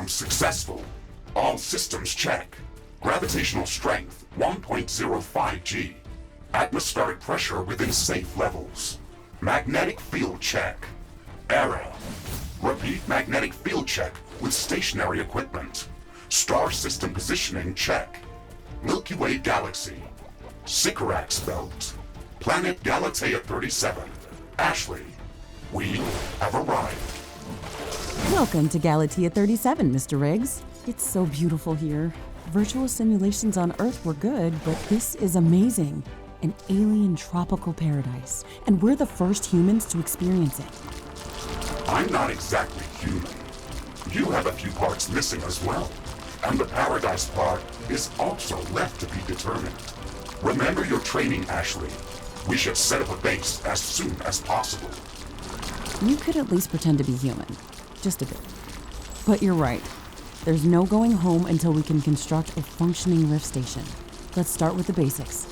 Program successful. All systems check. Gravitational strength 1.05 G. Atmospheric pressure within safe levels. Magnetic field check. Error. Repeat magnetic field check with stationary equipment. Star system positioning check. Milky Way galaxy. Sycorax belt. Planet Galatea 37. Ashley, we have arrived. Welcome to Galatea 37, Mr. Riggs. It's so beautiful here. Virtual simulations on Earth were good, but this is amazing. An alien tropical paradise, and we're the first humans to experience it. I'm not exactly human. You have a few parts missing as well. And the paradise part is also left to be determined. Remember your training, Ashley. We should set up a base as soon as possible. You could at least pretend to be human. Just a bit. But you're right. There's no going home until we can construct a functioning rift station. Let's start with the basics.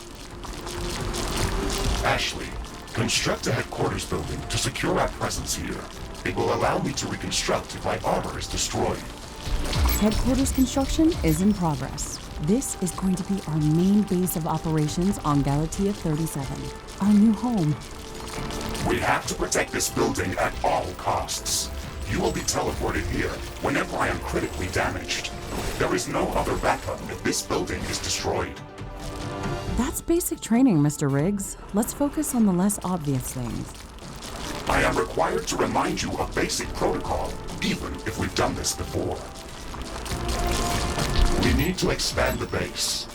Ashley, construct a headquarters building to secure our presence here. It will allow me to reconstruct if my armor is destroyed. Headquarters construction is in progress. This is going to be our main base of operations on Galatea 37, our new home. We have to protect this building at all costs. You will be teleported here whenever I am critically damaged. There is no other backup if this building is destroyed. That's basic training, Mr. Riggs. Let's focus on the less obvious things. I am required to remind you of basic protocol, even if we've done this before. We need to expand the base.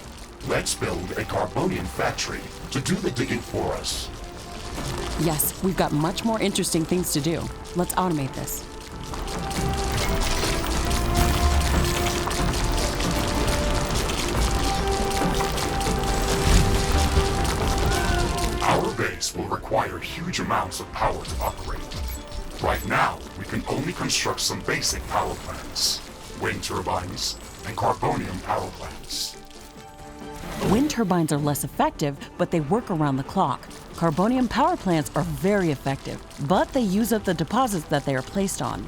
Let's build a carbonium factory to do the digging for us. Yes, we've got much more interesting things to do. Let's automate this. Our base will require huge amounts of power to operate. Right now, we can only construct some basic power plants. Wind turbines and carbonium power plants. Wind turbines are less effective, but they work around the clock. Carbonium power plants are very effective, but they use up the deposits that they are placed on.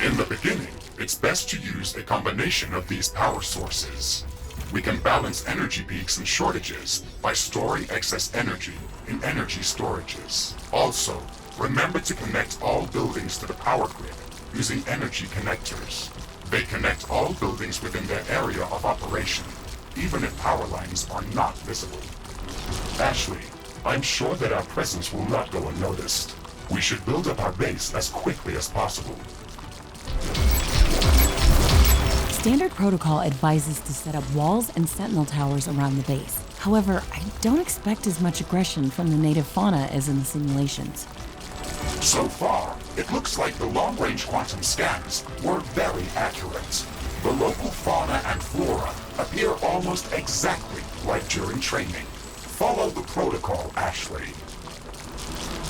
In the beginning, it's best to use a combination of these power sources. We can balance energy peaks and shortages by storing excess energy in energy storages. Also, remember to connect all buildings to the power grid using energy connectors. They connect all buildings within their area of operation, even if power lines are not visible. Ashley, I'm sure that our presence will not go unnoticed. We should build up our base as quickly as possible. Standard protocol advises to set up walls and sentinel towers around the base. However, I don't expect as much aggression from the native fauna as in the simulations. So far, it looks like the long-range quantum scans were very accurate. The local fauna and flora appear almost exactly like during training. Follow the protocol, Ashley.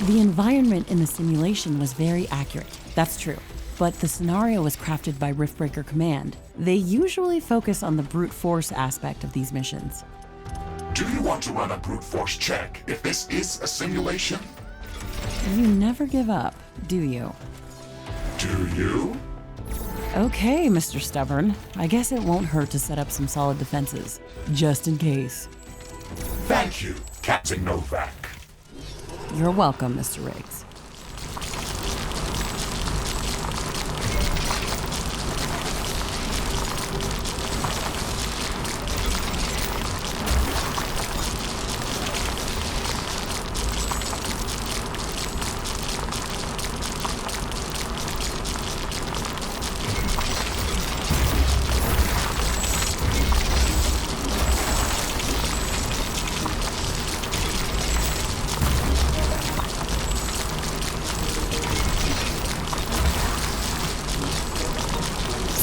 The environment in the simulation was very accurate, that's true. But the scenario was crafted by Riftbreaker Command. They usually focus on the brute force aspect of these missions. Do you want to run a brute force check if this is a simulation? You never give up, do you? Do you? Okay, Mr. Stubborn. I guess it won't hurt to set up some solid defenses, just in case. Thank you, Captain Novak. You're welcome, Mr. Riggs.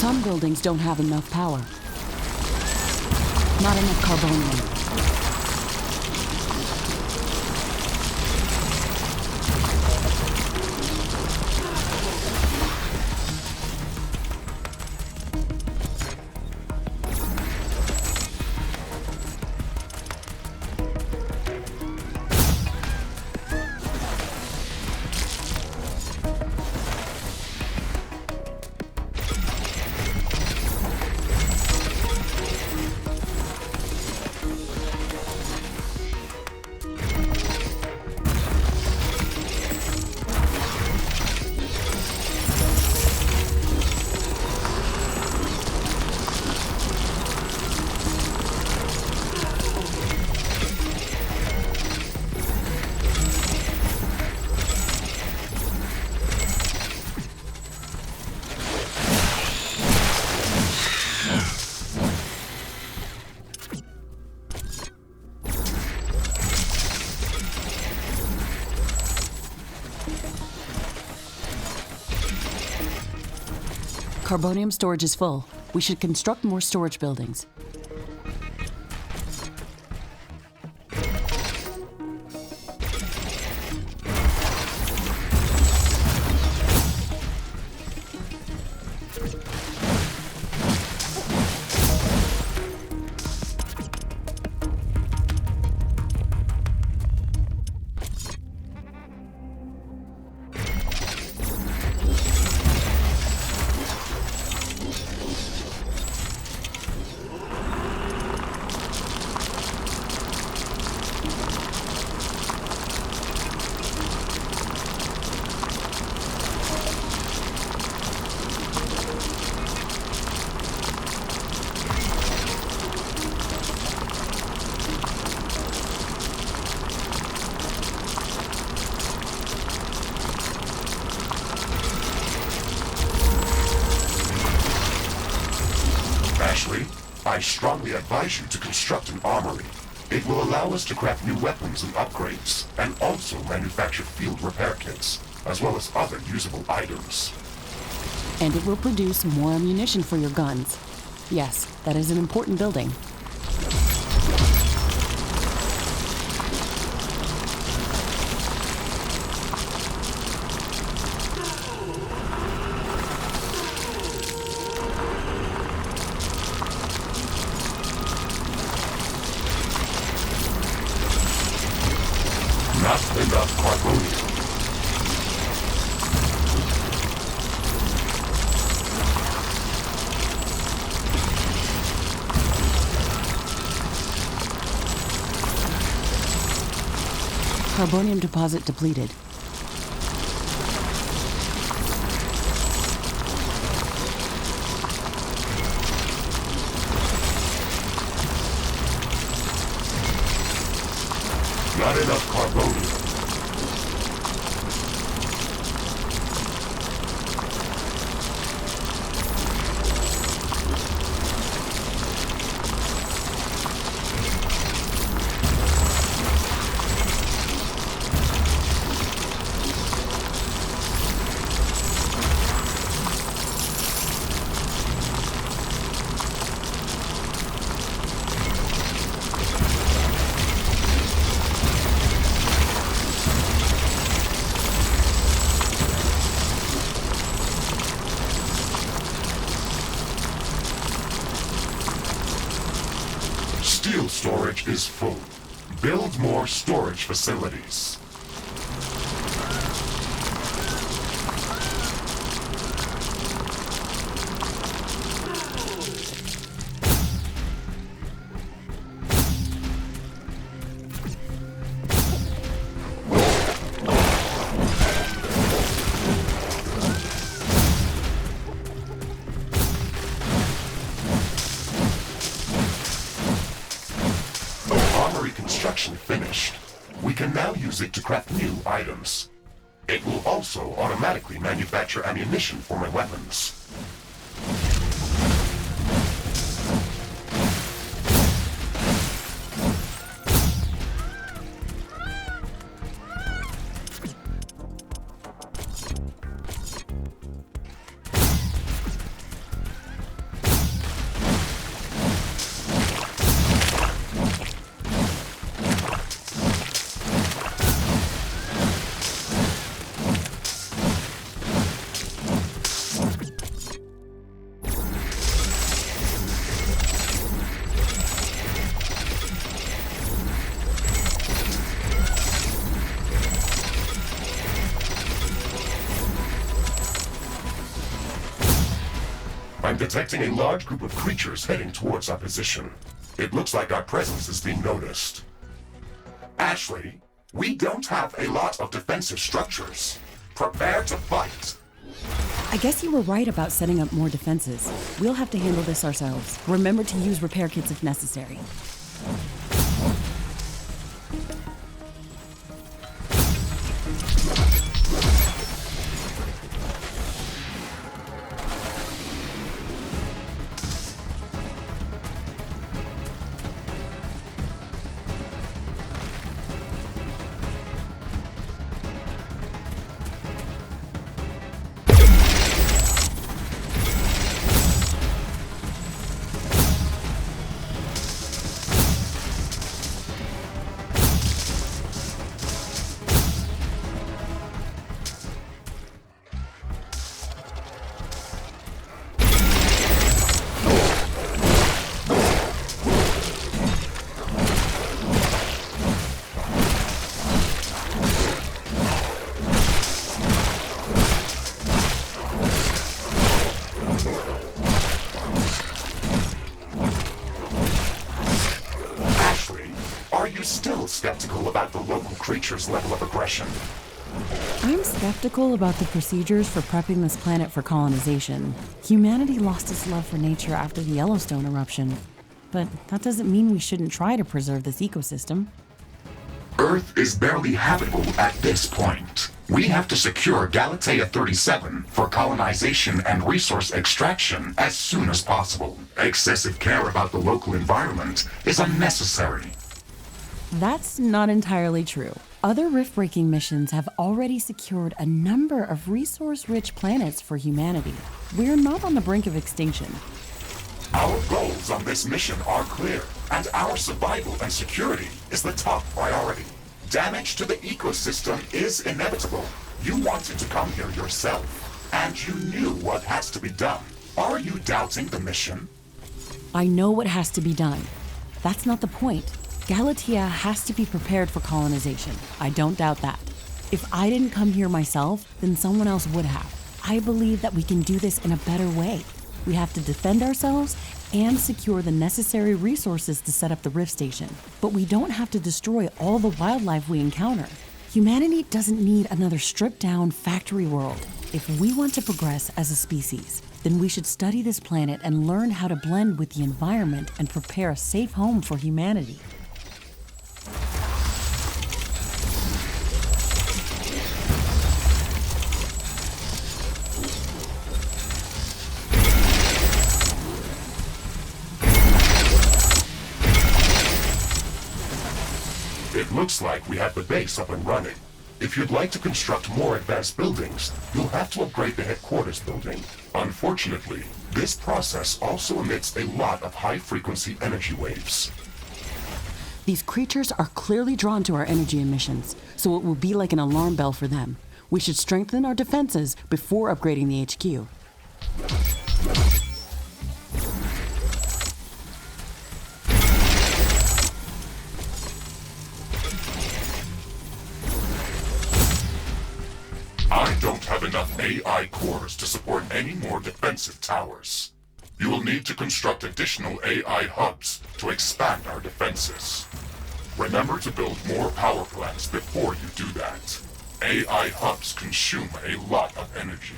Some buildings don't have enough power. Not enough carbonium. Carbonium storage is full. We should construct more storage buildings. Ashley, I strongly advise you to construct an armory. It will allow us to craft new weapons and upgrades, and also manufacture field repair kits, as well as other usable items. And it will produce more ammunition for your guns. Yes, that is an important building. Not enough carbonium. Carbonium deposit depleted. Not enough carbonium. Steel storage is full. Build more storage facilities. Construction finished. We can now use it to craft new items. It will also automatically manufacture ammunition for my weapons. I'm detecting a large group of creatures heading towards our position. It looks like our presence is being noticed. Ashley, we don't have a lot of defensive structures. Prepare to fight. I guess you were right about setting up more defenses. We'll have to handle this ourselves. Remember to use repair kits if necessary. skeptical about the local creature's level of aggression. I'm skeptical about the procedures for prepping this planet for colonization. Humanity lost its love for nature after the Yellowstone eruption. But that doesn't mean we shouldn't try to preserve this ecosystem. Earth is barely habitable at this point. We have to secure Galatea 37 for colonization and resource extraction as soon as possible. Excessive care about the local environment is unnecessary. That's not entirely true. Other rift-breaking missions have already secured a number of resource-rich planets for humanity. We're not on the brink of extinction. Our goals on this mission are clear, and our survival and security is the top priority. Damage to the ecosystem is inevitable. You wanted to come here yourself, and you knew what has to be done. Are you doubting the mission? I know what has to be done. That's not the point. Galatea has to be prepared for colonization. I don't doubt that. If I didn't come here myself, then someone else would have. I believe that we can do this in a better way. We have to defend ourselves and secure the necessary resources to set up the Rift Station. But we don't have to destroy all the wildlife we encounter. Humanity doesn't need another stripped-down factory world. If we want to progress as a species, then we should study this planet and learn how to blend with the environment and prepare a safe home for humanity. It looks like we have the base up and running. If you'd like to construct more advanced buildings, you'll have to upgrade the headquarters building. Unfortunately, this process also emits a lot of high-frequency energy waves. These creatures are clearly drawn to our energy emissions, so it will be like an alarm bell for them. We should strengthen our defenses before upgrading the HQ. I don't have enough AI cores to support any more defensive towers. You will need to construct additional AI hubs to expand our defenses. Remember to build more power plants before you do that. AI hubs consume a lot of energy.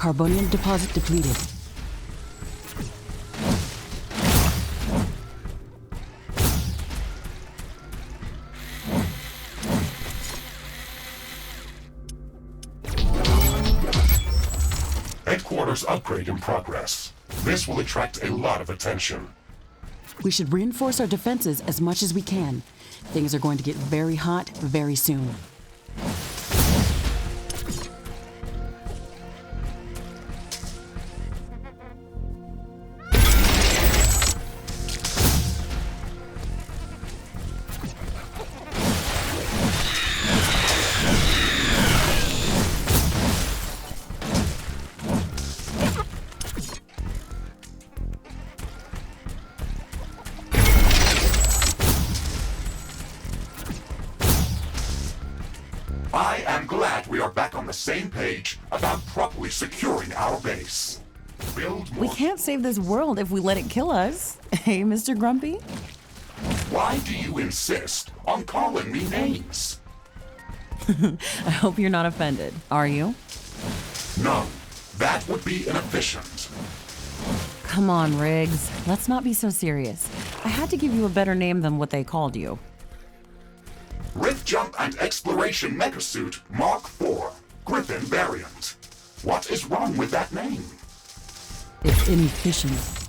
Carbonium deposit depleted. headquarters upgrade in progress. This will attract a lot of attention. We should reinforce our defenses as much as we can. Things are going to get very hot very soon. I am glad we are back on the same page about properly securing our base. Build more. We can't save this world if we let it kill us. Hey, Mr. Grumpy? Why do you insist on calling me names? I hope you're not offended. Are you? No, that would be inefficient. Come on, Riggs. Let's not be so serious. I had to give you a better name than what they called you. Rift Jump and Exploration Megasuit Mark IV, Griffin variant. What is wrong with that name? It's inefficient.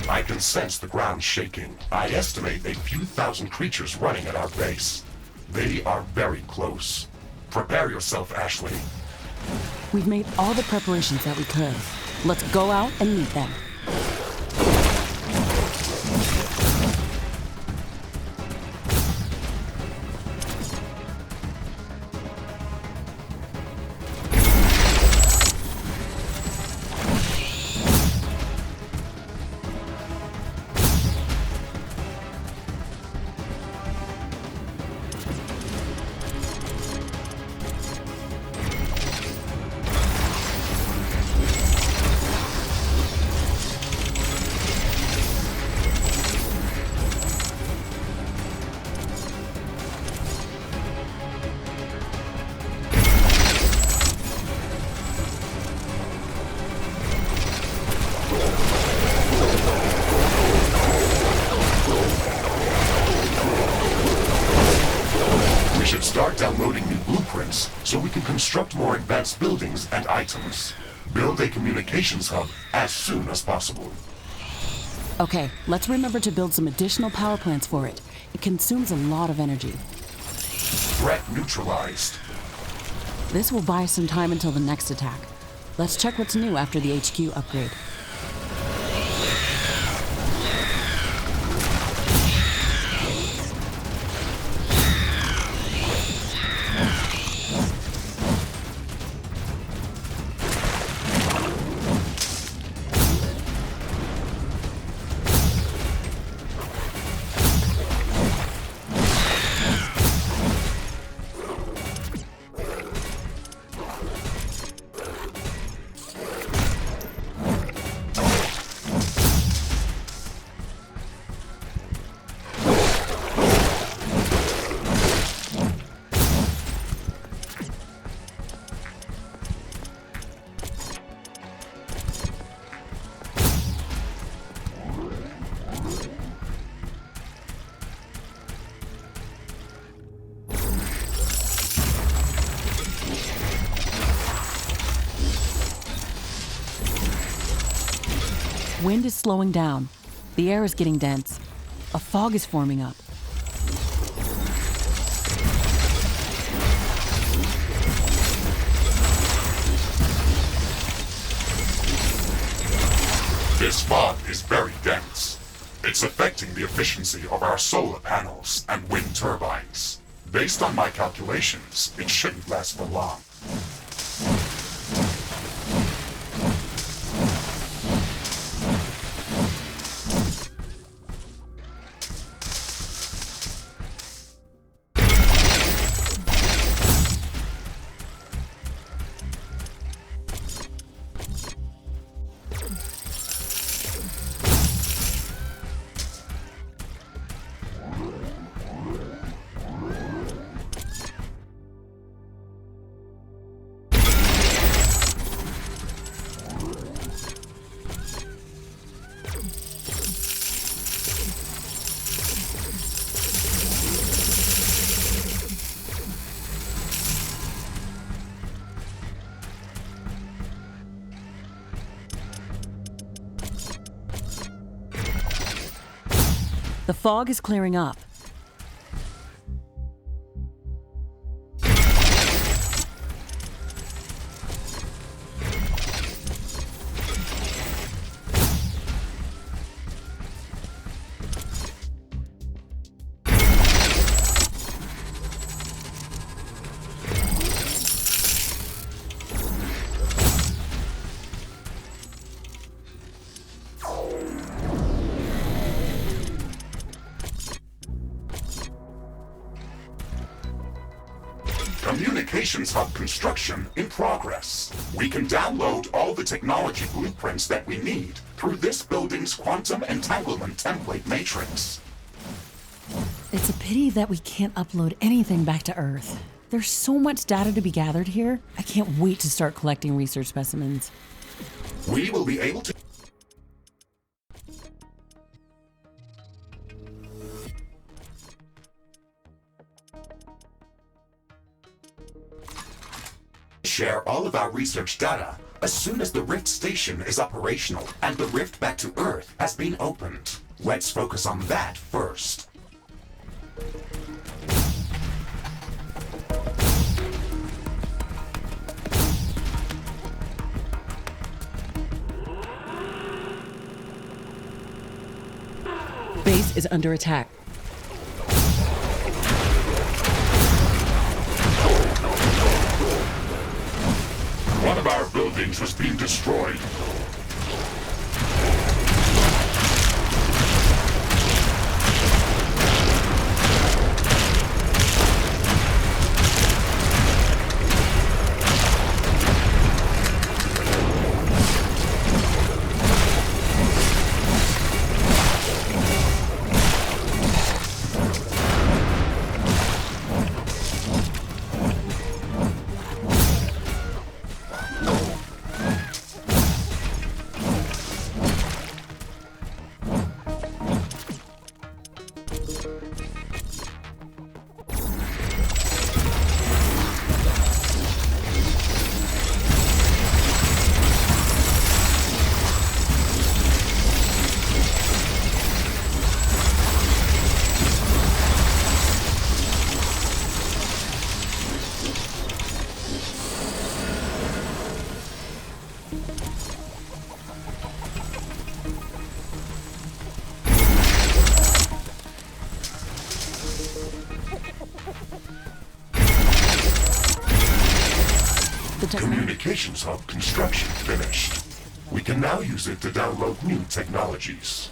I can sense the ground shaking. I estimate a few thousand creatures running at our base. They are very close. Prepare yourself, Ashley. We've made all the preparations that we could. Let's go out and meet them. Start downloading new blueprints so we can construct more advanced buildings and items. Build a communications hub as soon as possible. Okay, let's remember to build some additional power plants for it. It consumes a lot of energy. Threat neutralized. This will buy us some time until the next attack. Let's check what's new after the HQ upgrade. Wind is slowing down. The air is getting dense. A fog is forming up. This fog is very dense. It's affecting the efficiency of our solar panels and wind turbines. Based on my calculations, it shouldn't last for long. The fog is clearing up. Communications hub construction in progress. We can download all the technology blueprints that we need through this building's quantum entanglement template matrix. It's a pity that we can't upload anything back to Earth. There's so much data to be gathered here. I can't wait to start collecting research specimens. We will be able to share all of our research data as soon as the Rift station is operational and the rift back to Earth has been opened. Let's focus on that first. Base is under attack. One of our buildings was being destroyed. Communications hub construction finished. We can now use it to download new technologies.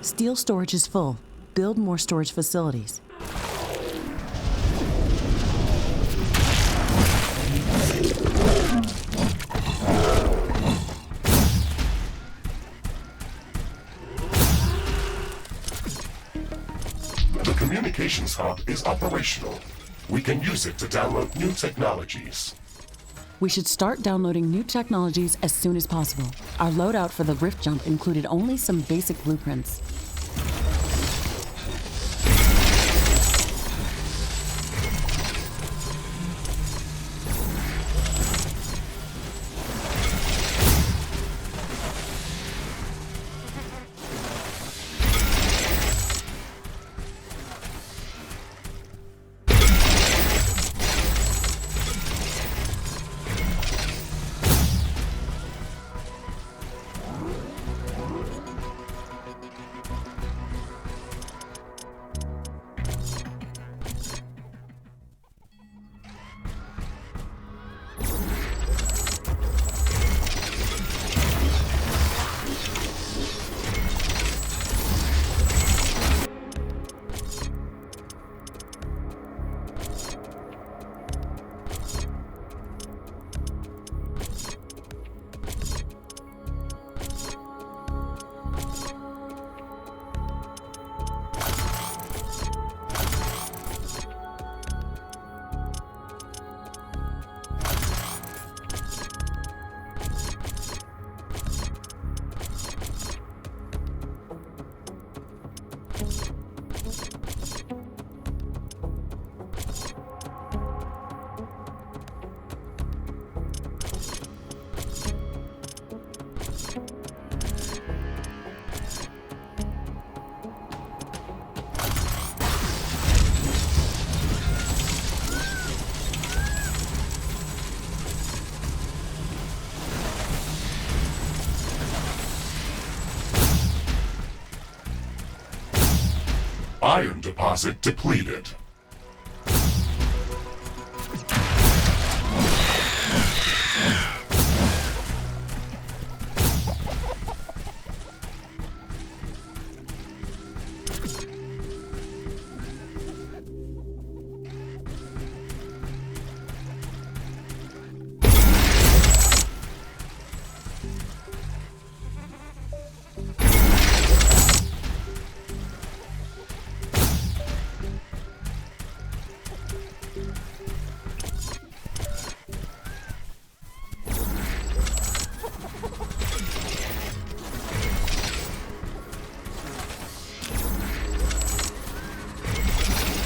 Steel storage is full. Build more storage facilities. The communications hub is operational. We can use it to download new technologies. We should start downloading new technologies as soon as possible. Our loadout for the rift jump included only some basic blueprints. Iron deposit depleted.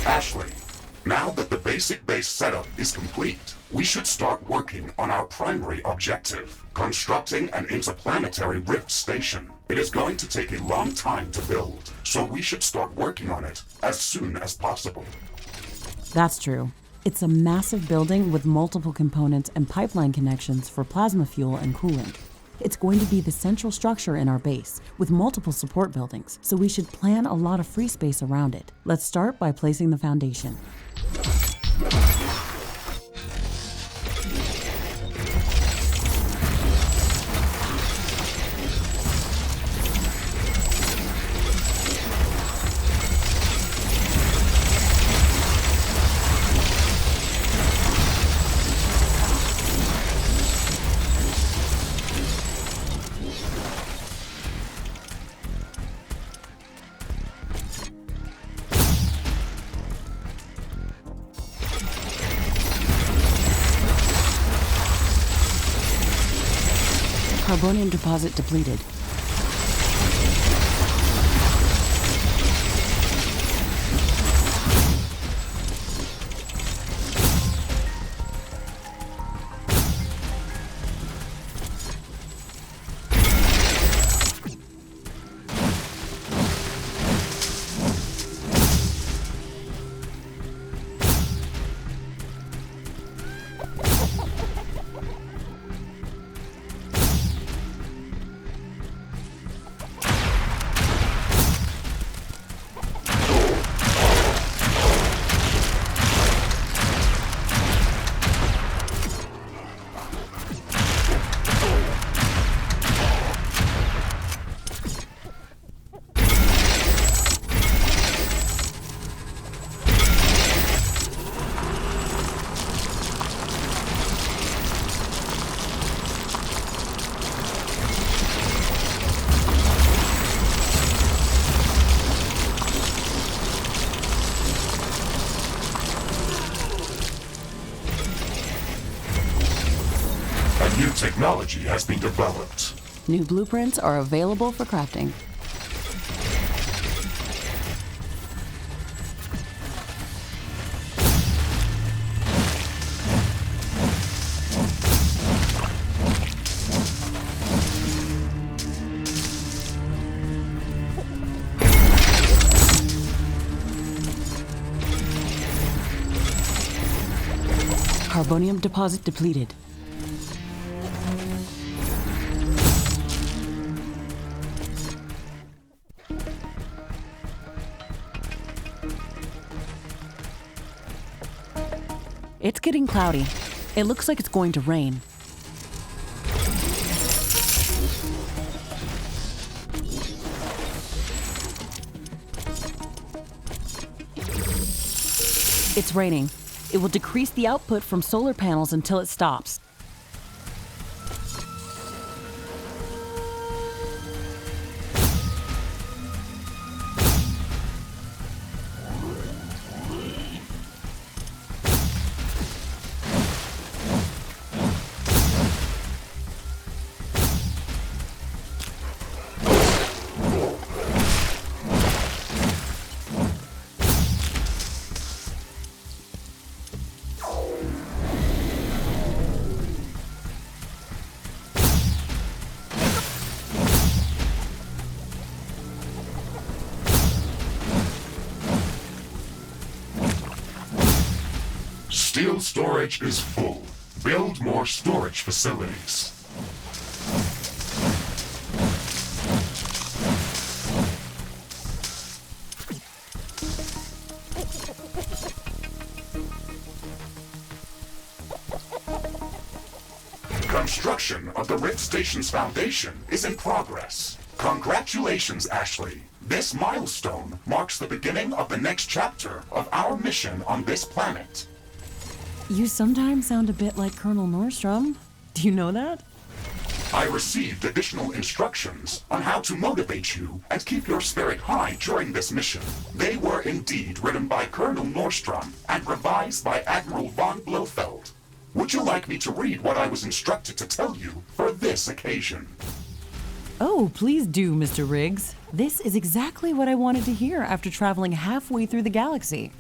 Ashley, now that the basic base setup is complete, we should start working on our primary objective, constructing an interplanetary rift station. It is going to take a long time to build, so we should start working on it as soon as possible. That's true. It's a massive building with multiple components and pipeline connections for plasma fuel and coolant. It's going to be the central structure in our base, with multiple support buildings, so we should plan a lot of free space around it. Let's start by placing the foundation. Carbonium deposit depleted. New technology has been developed. New blueprints are available for crafting. Carbonium deposit depleted. It's getting cloudy. It looks like it's going to rain. It's raining. It will decrease the output from solar panels until it stops. Steel storage is full. Build more storage facilities. construction of the Rift Station's foundation is in progress. Congratulations, Ashley. This milestone marks the beginning of the next chapter of our mission on this planet. You sometimes sound a bit like Colonel Nordstrom. Do you know that? I received additional instructions on how to motivate you and keep your spirit high during this mission. They were indeed written by Colonel Nordstrom and revised by Admiral von Blofeld. Would you like me to read what I was instructed to tell you for this occasion? Oh, please do, Mr. Riggs. This is exactly what I wanted to hear after traveling halfway through the galaxy.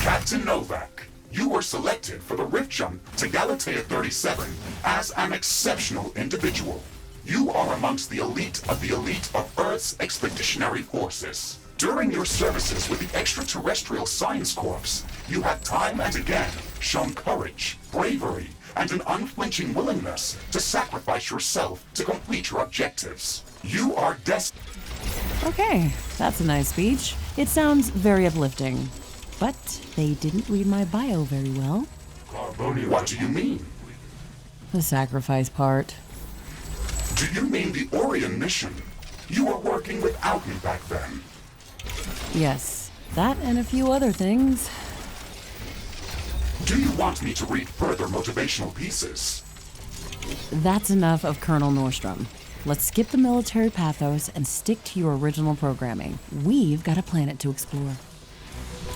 Captain Novak, you were selected for the rift jump to Galatea 37 as an exceptional individual. You are amongst the elite of Earth's expeditionary forces. During your services with the Extraterrestrial Science Corps, you have time and again shown courage, bravery, and an unflinching willingness to sacrifice yourself to complete your objectives. You are destined. Okay, that's a nice speech. It sounds very uplifting. But they didn't read my bio very well. What do you mean? The sacrifice part. Do you mean the Orion mission? You were working without me back then. Yes, that and a few other things. Do you want me to read further motivational pieces? That's enough of Colonel Nordstrom. Let's skip the military pathos and stick to your original programming. We've got a planet to explore.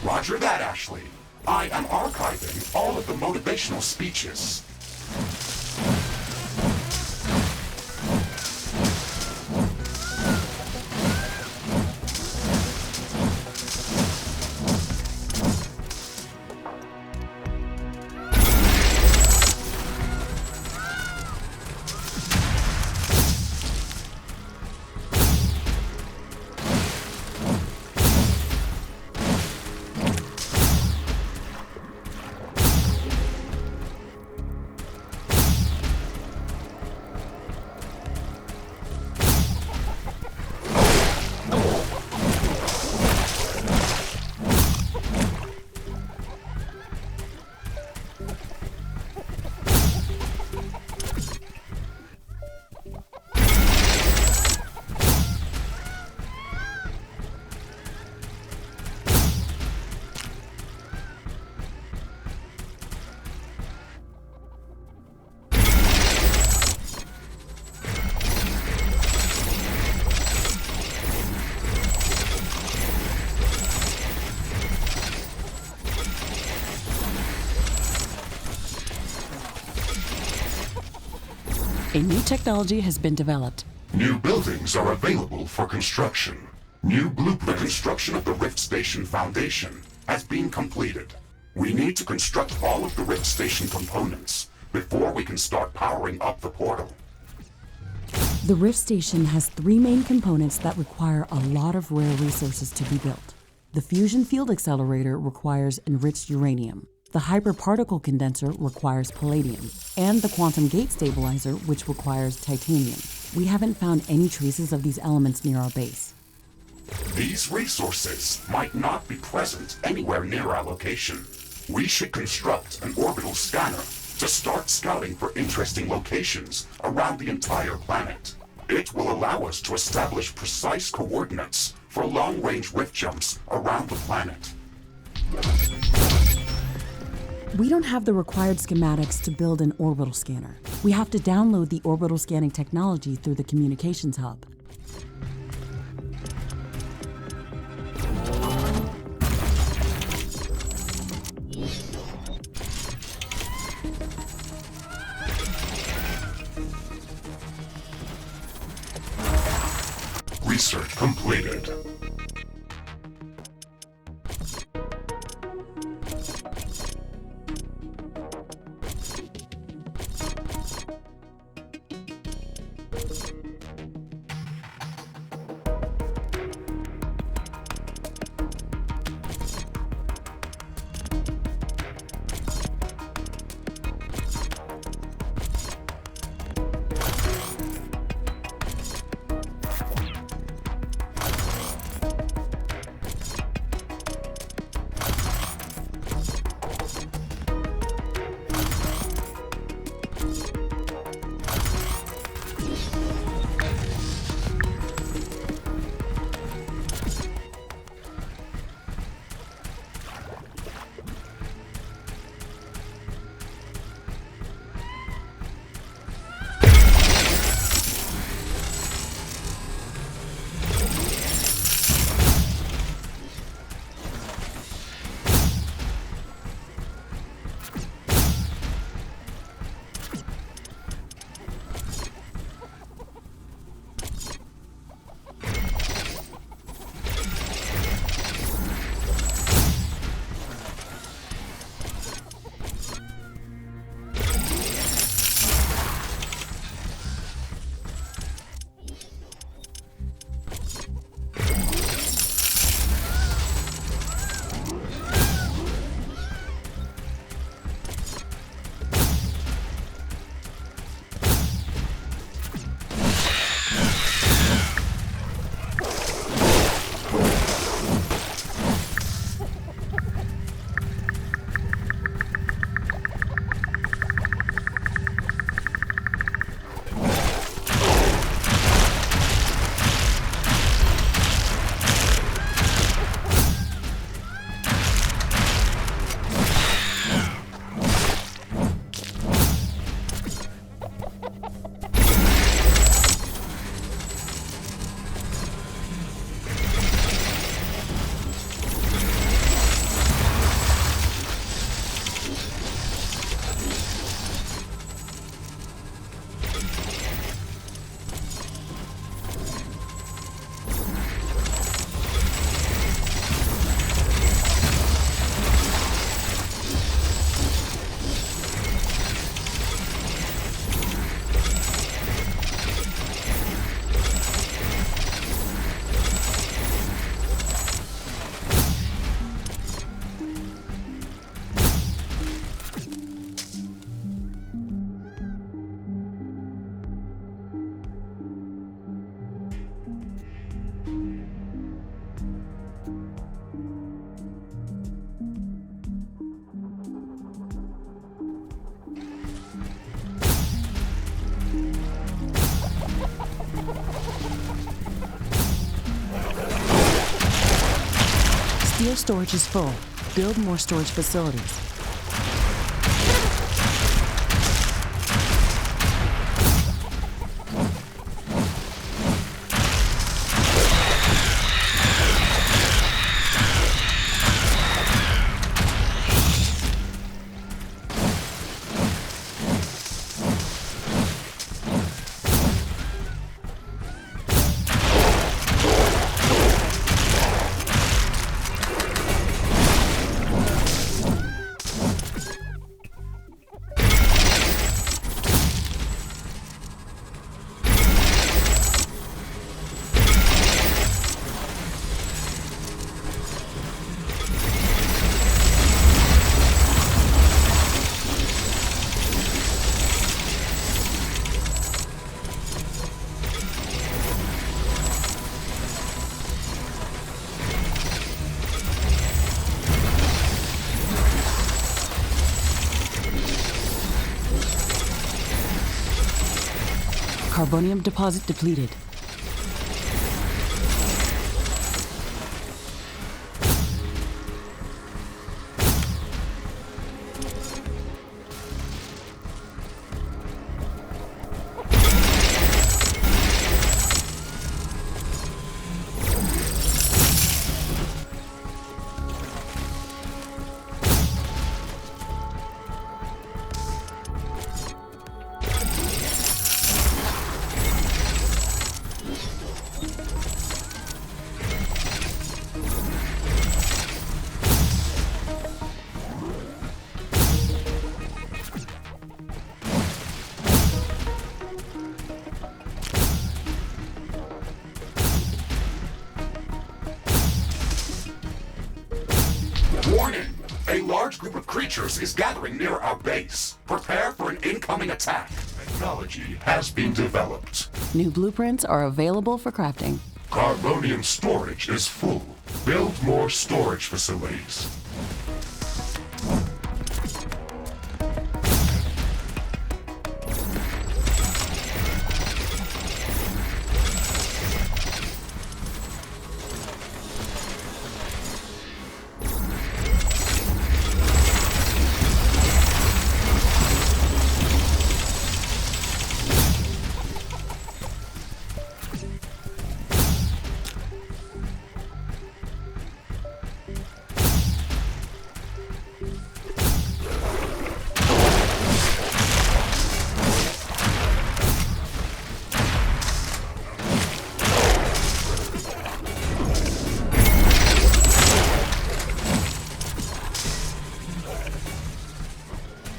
Roger that, Ashley. I am archiving all of the motivational speeches. A new technology has been developed. New buildings are available for construction. New blueprint. The construction of the Rift Station Foundation has been completed. We need to construct all of the Rift Station components before we can start powering up the portal. The Rift Station has 3 main components that require a lot of rare resources to be built. The fusion field accelerator requires enriched uranium. The hyperparticle condenser requires palladium, and the quantum gate stabilizer, which requires titanium. We haven't found any traces of these elements near our base. These resources might not be present anywhere near our location. We should construct an orbital scanner to start scouting for interesting locations around the entire planet. It will allow us to establish precise coordinates for long-range rift jumps around the planet. We don't have the required schematics to build an orbital scanner. We have to download the orbital scanning technology through the communications hub. Research completed. Geostorage is full. Build more storage facilities. Carbonium deposit depleted. Warning! A large group of creatures is gathering near our base. Prepare for an incoming attack. Technology has been developed. New blueprints are available for crafting. Carbonium storage is full. Build more storage facilities.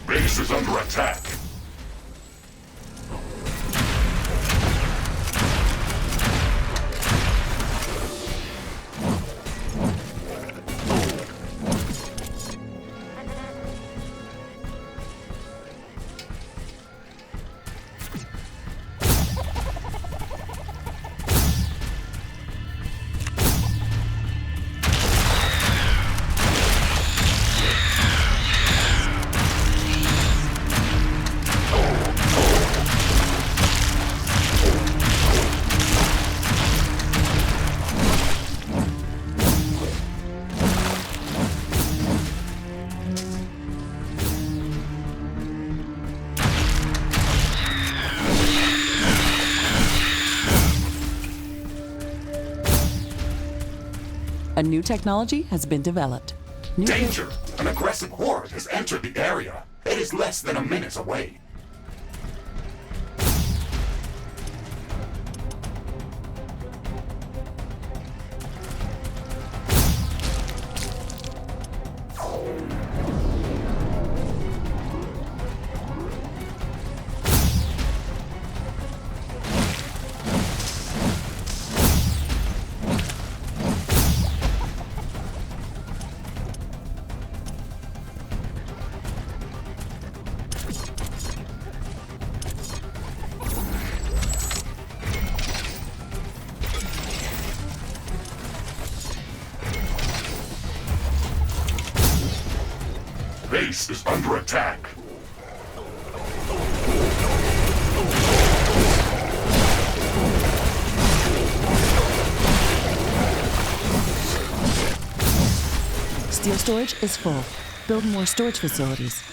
Base is under attack. A new technology has been developed. Danger! An aggressive horde has entered the area. It is less than a minute away. Base is under attack. Steel storage is full. Build more storage facilities.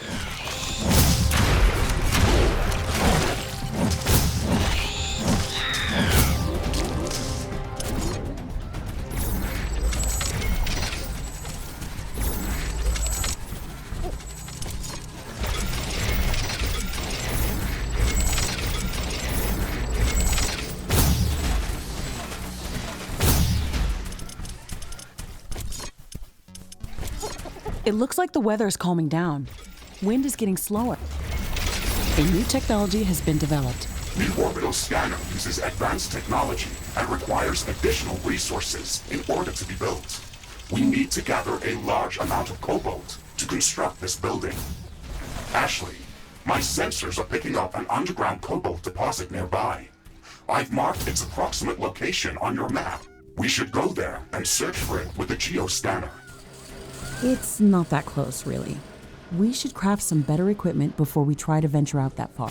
It looks like the weather is calming down. Wind is getting slower. A new technology has been developed. The orbital scanner uses advanced technology and requires additional resources in order to be built. We need to gather a large amount of cobalt to construct this building. Ashley, my sensors are picking up an underground cobalt deposit nearby. I've marked its approximate location on your map. We should go there and search for it with the geoscanner. It's not that close, really. We should craft some better equipment before we try to venture out that far.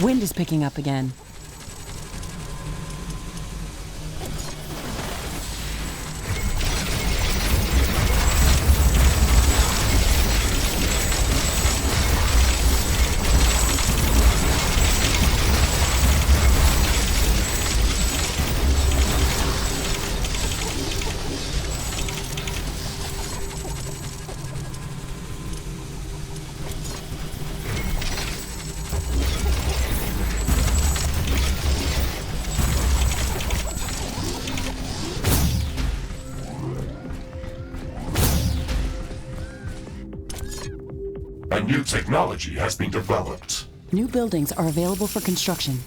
Wind is picking up again. A new technology has been developed. New buildings are available for construction.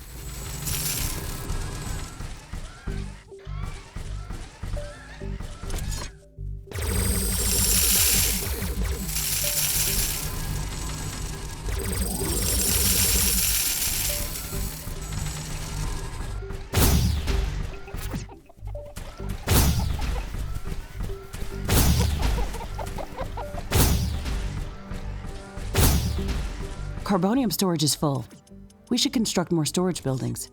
Carbonium storage is full. We should construct more storage buildings.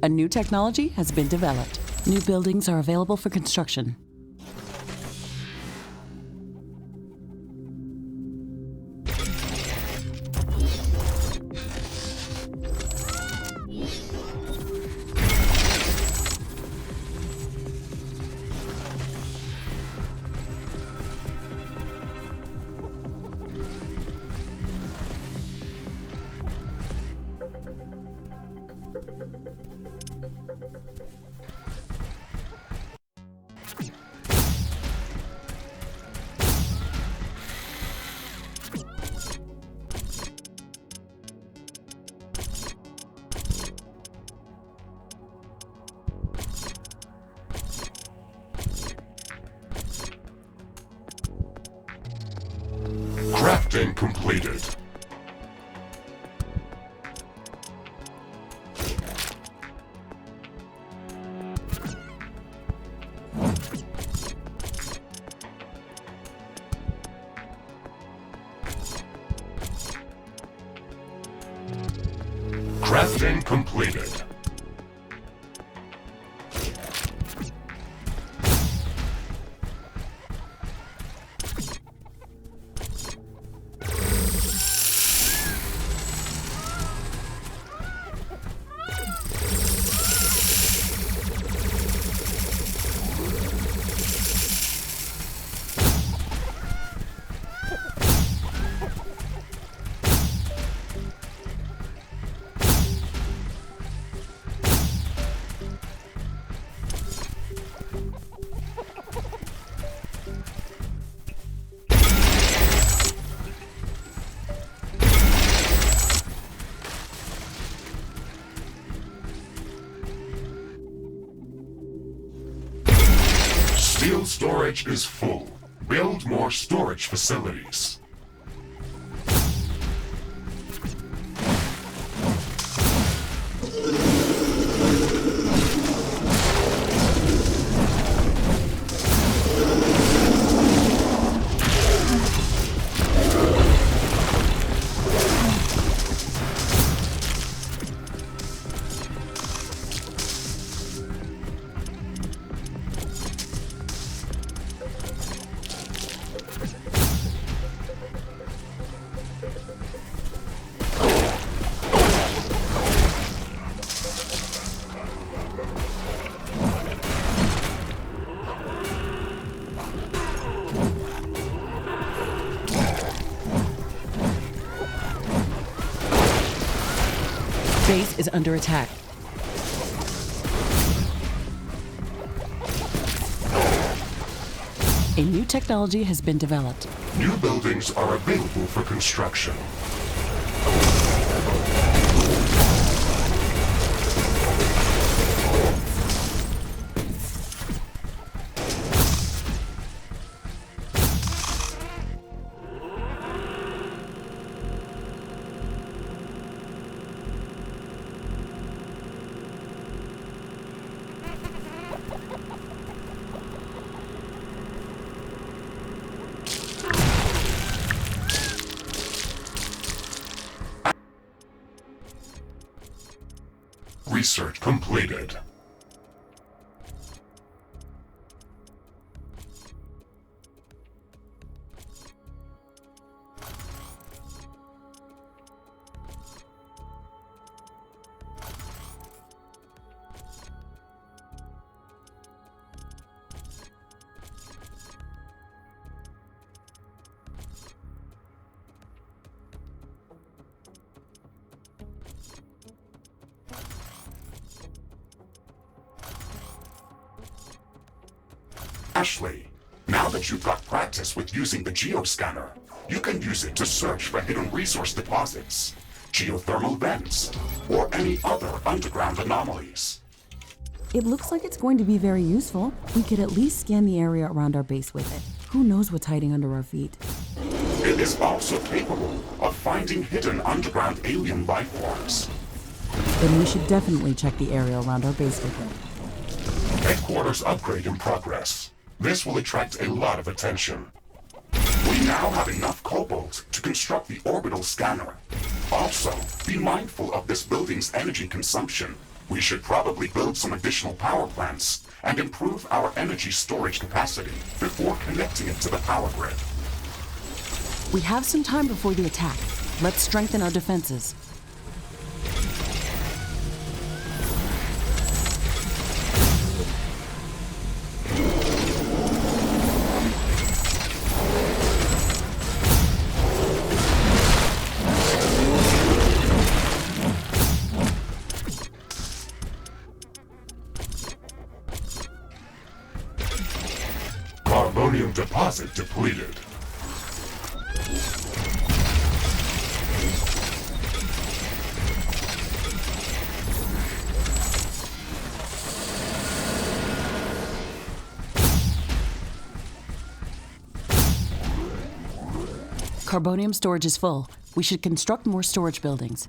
A new technology has been developed. New buildings are available for construction. Crafting completed. Crafting completed. Field storage is full. Build more storage facilities. Base is under attack. A new technology has been developed. New buildings are available for construction. Research completed. Ashley, now that you've got practice with using the geoscanner, you can use it to search for hidden resource deposits, geothermal vents, or any other underground anomalies. It looks like it's going to be very useful. We could at least scan the area around our base with it. Who knows what's hiding under our feet? It is also capable of finding hidden underground alien life forms. Then we should definitely check the area around our base with it. Headquarters upgrade in progress. This will attract a lot of attention. We now have enough cobalt to construct the orbital scanner. Also, be mindful of this building's energy consumption. We should probably build some additional power plants and improve our energy storage capacity before connecting it to the power grid. We have some time before the attack. Let's strengthen our defenses. Carbonium deposit depleted. Carbonium storage is full. We should construct more storage buildings.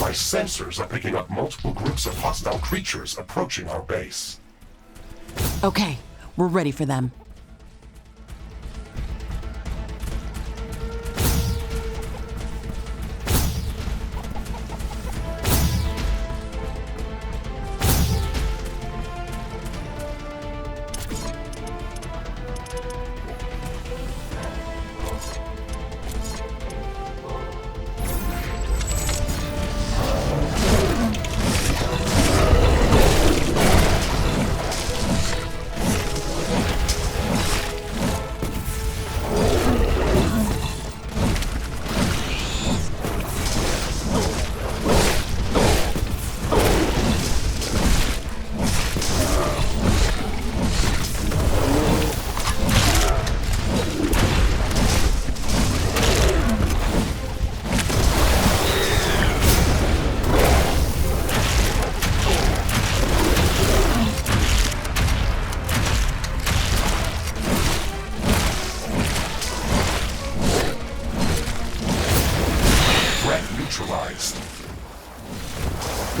My sensors are picking up multiple groups of hostile creatures approaching our base. Okay, we're ready for them.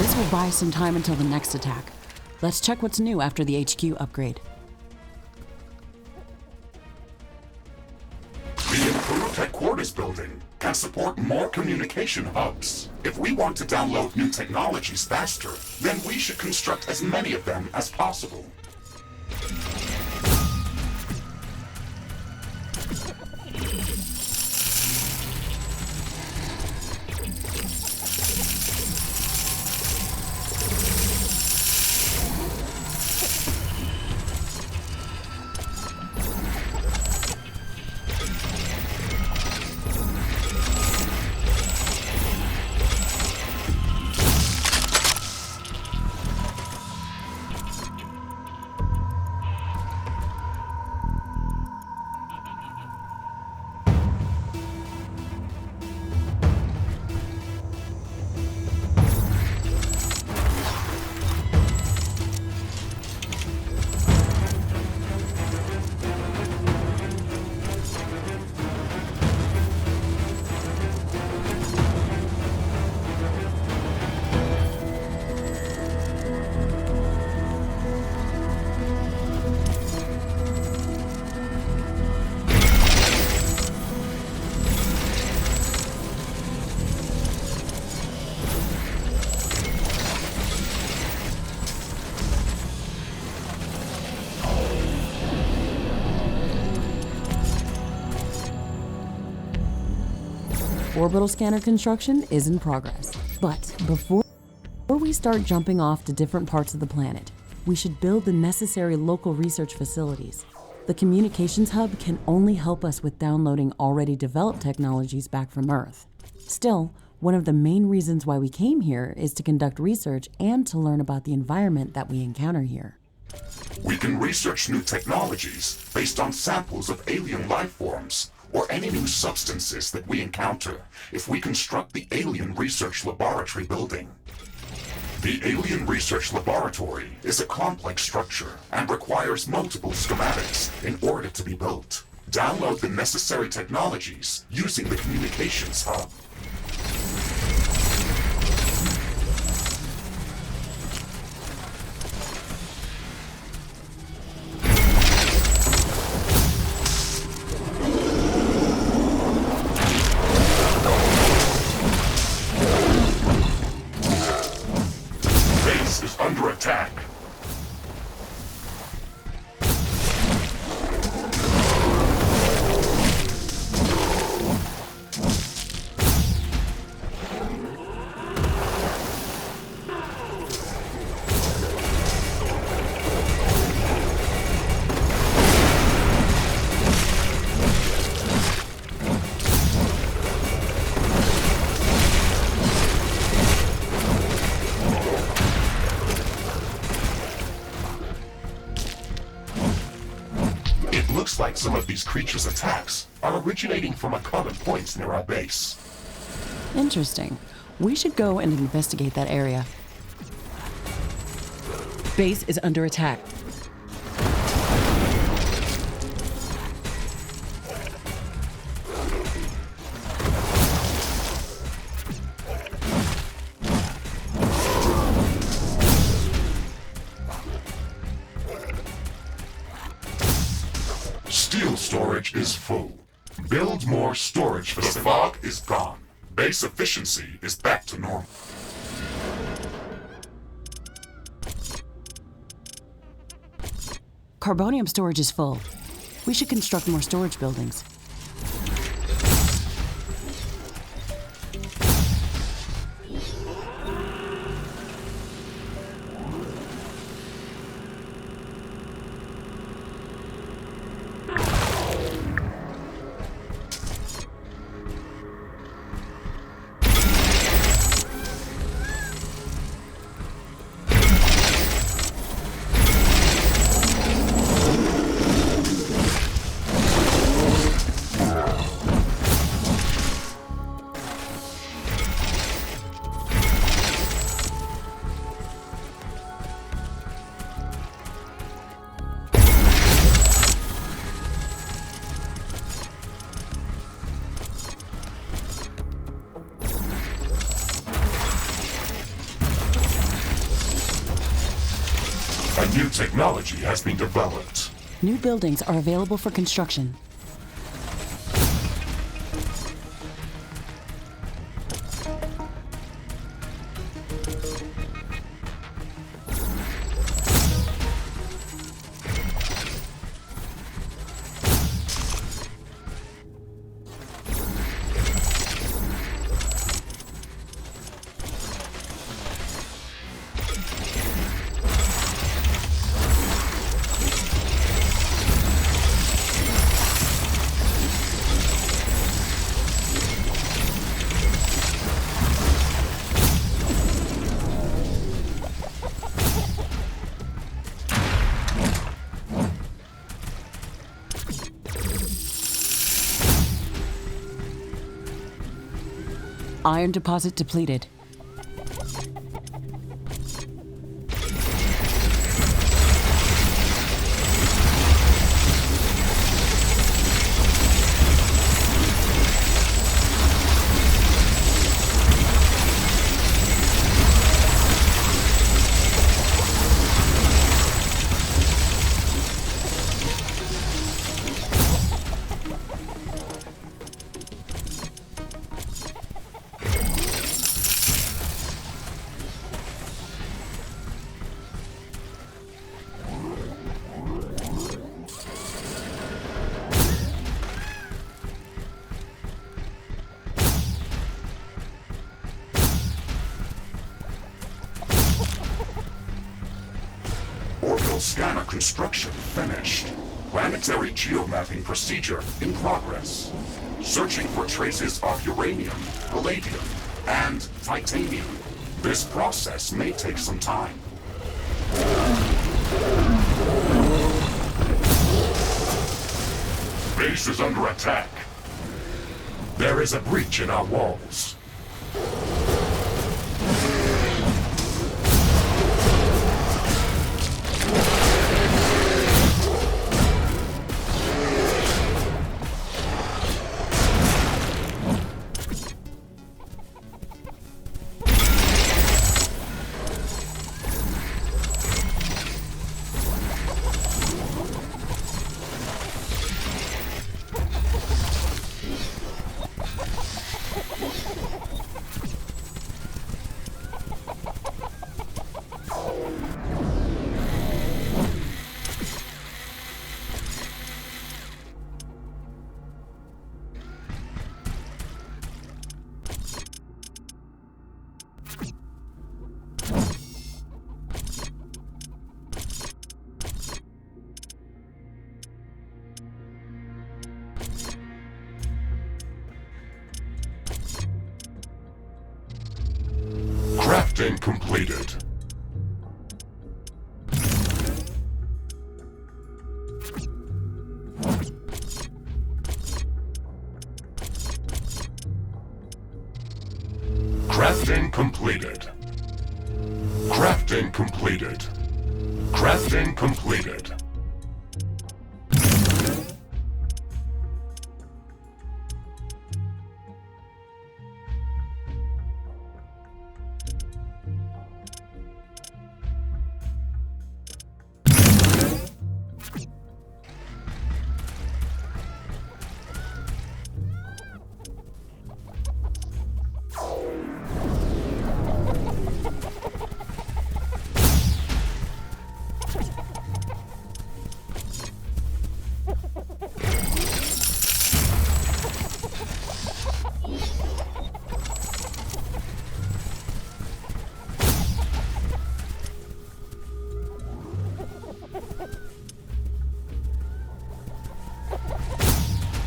This will buy some time until the next attack. Let's check what's new after the HQ upgrade. The improved headquarters building can support more communication hubs. If we want to download new technologies faster, then we should construct as many of them as possible. Orbital scanner construction is in progress. But before we start jumping off to different parts of the planet, we should build the necessary local research facilities. The communications hub can only help us with downloading already developed technologies back from Earth. Still, one of the main reasons why we came here is to conduct research and to learn about the environment that we encounter here. We can research new technologies based on samples of alien life forms or any new substances that we encounter if we construct the Alien Research Laboratory building. The Alien Research Laboratory is a complex structure and requires multiple schematics in order to be built. Download the necessary technologies using the communications hub. Under attack. Looks like some of these creatures' attacks are originating from a common point near our base. Interesting. We should go and investigate that area. Base is under attack. Steel storage is full. Build more storage facilities. The fog is gone. Base efficiency is back to normal. Carbonium storage is full. We should construct more storage buildings. A new technology has been developed. New buildings are available for construction. Iron deposit depleted. Scanner construction finished. Planetary geomapping procedure in progress. Searching for traces of uranium, palladium, and titanium. This process may take some time. Base is under attack. There is a breach in our walls. Crafting completed. Crafting completed. Crafting completed. Crafting completed.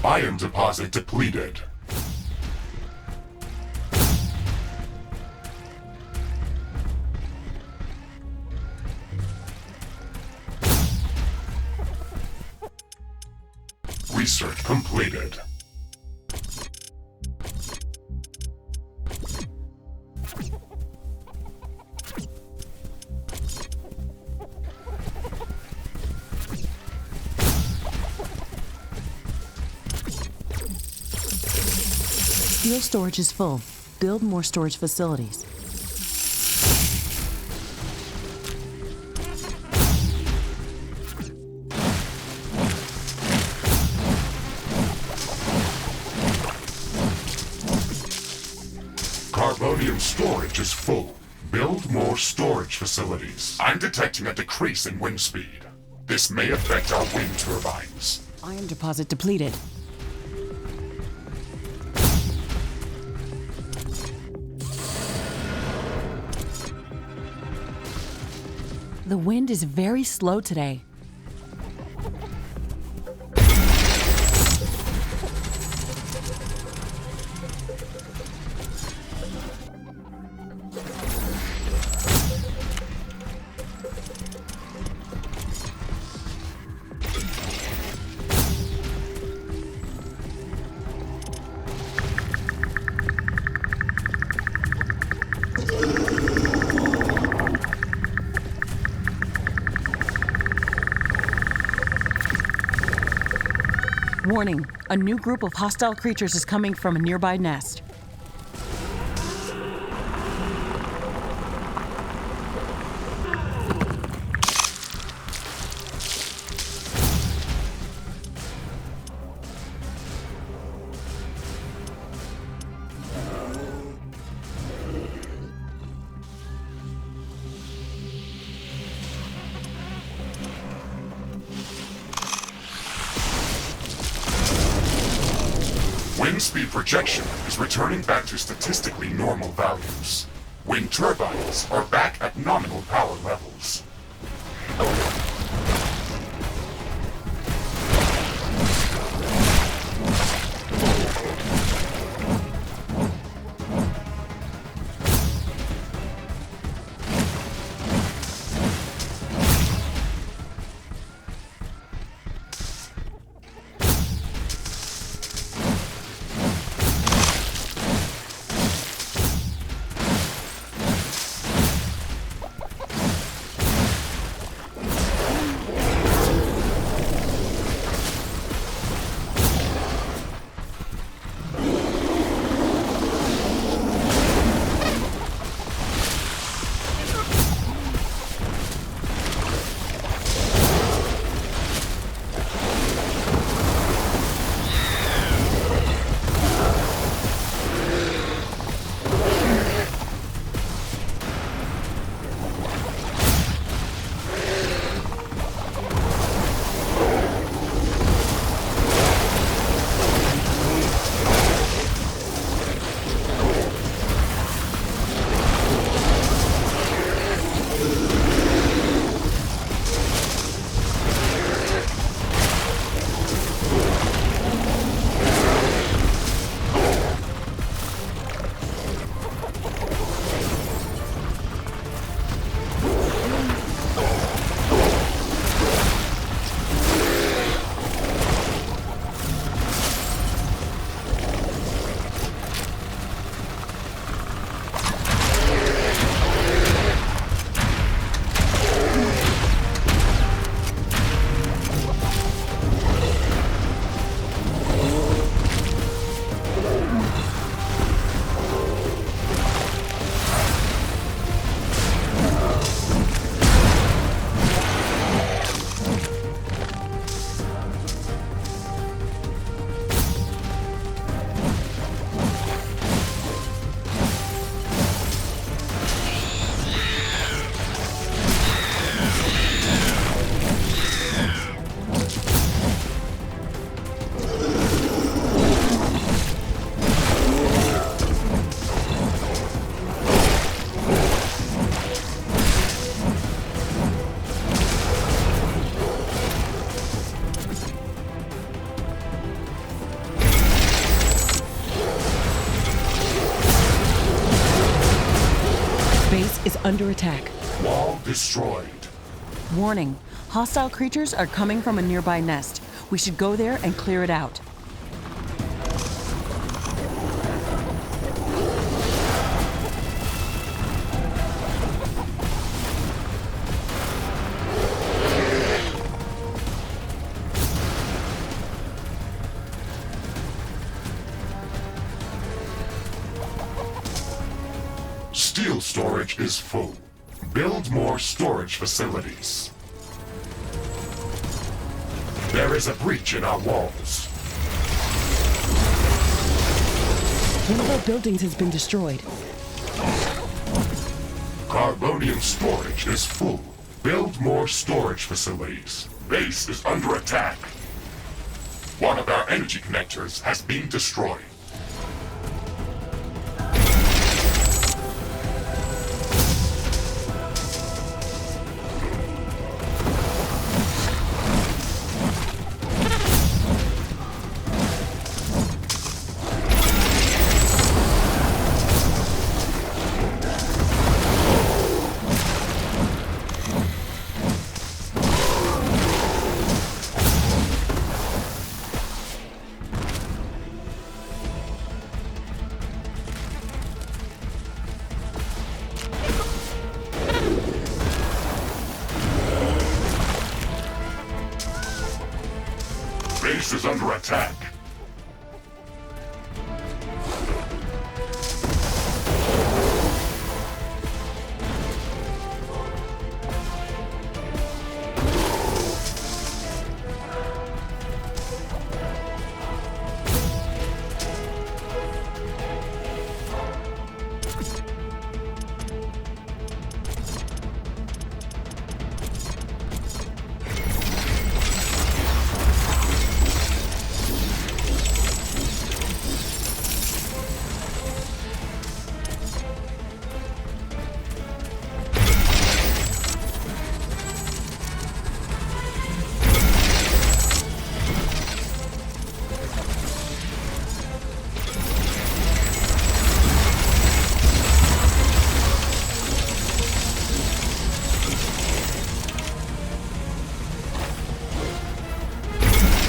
Iron deposit depleted. Research completed. Steel storage is full. Build more storage facilities. storage is full. Build more storage facilities. I'm detecting a decrease in wind speed. This may affect our wind turbines. Iron deposit depleted. The wind is very slow today. Warning, a new group of hostile creatures is coming from a nearby nest. Wind speed projection is returning back to statistically normal values. Wind turbines are back at nominal power levels. Base is under attack. Wall destroyed. Warning, hostile creatures are coming from a nearby nest. We should go there and clear it out. Steel storage is full. Build more storage facilities. There is a breach in our walls. One of our buildings has been destroyed. Carbonium storage is full. Build more storage facilities. Base is under attack. One of our energy connectors has been destroyed. Base is under attack.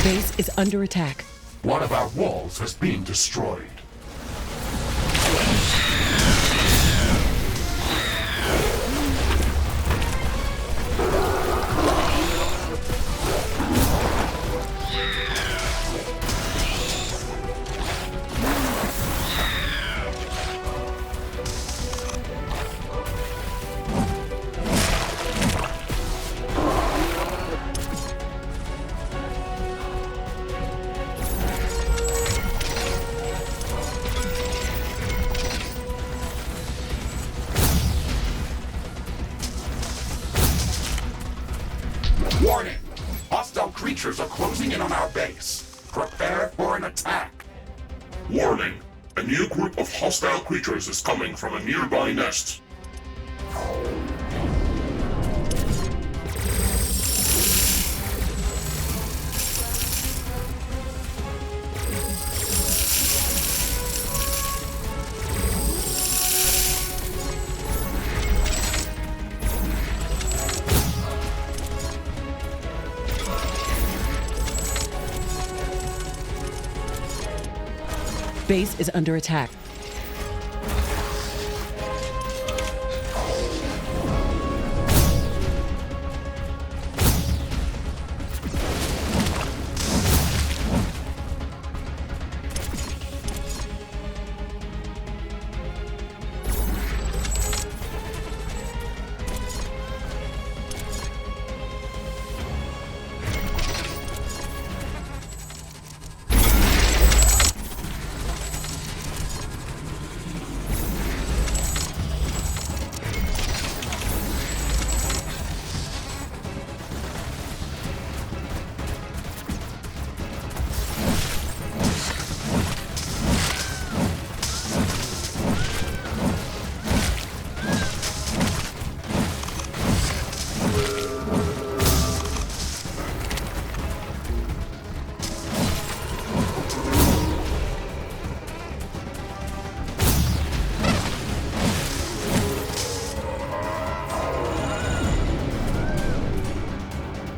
Base is under attack. One of our walls has been destroyed. Warning! Hostile creatures are closing in on our base. Prepare for an attack. Warning! A new group of hostile creatures is coming from a nearby nest. Base is under attack.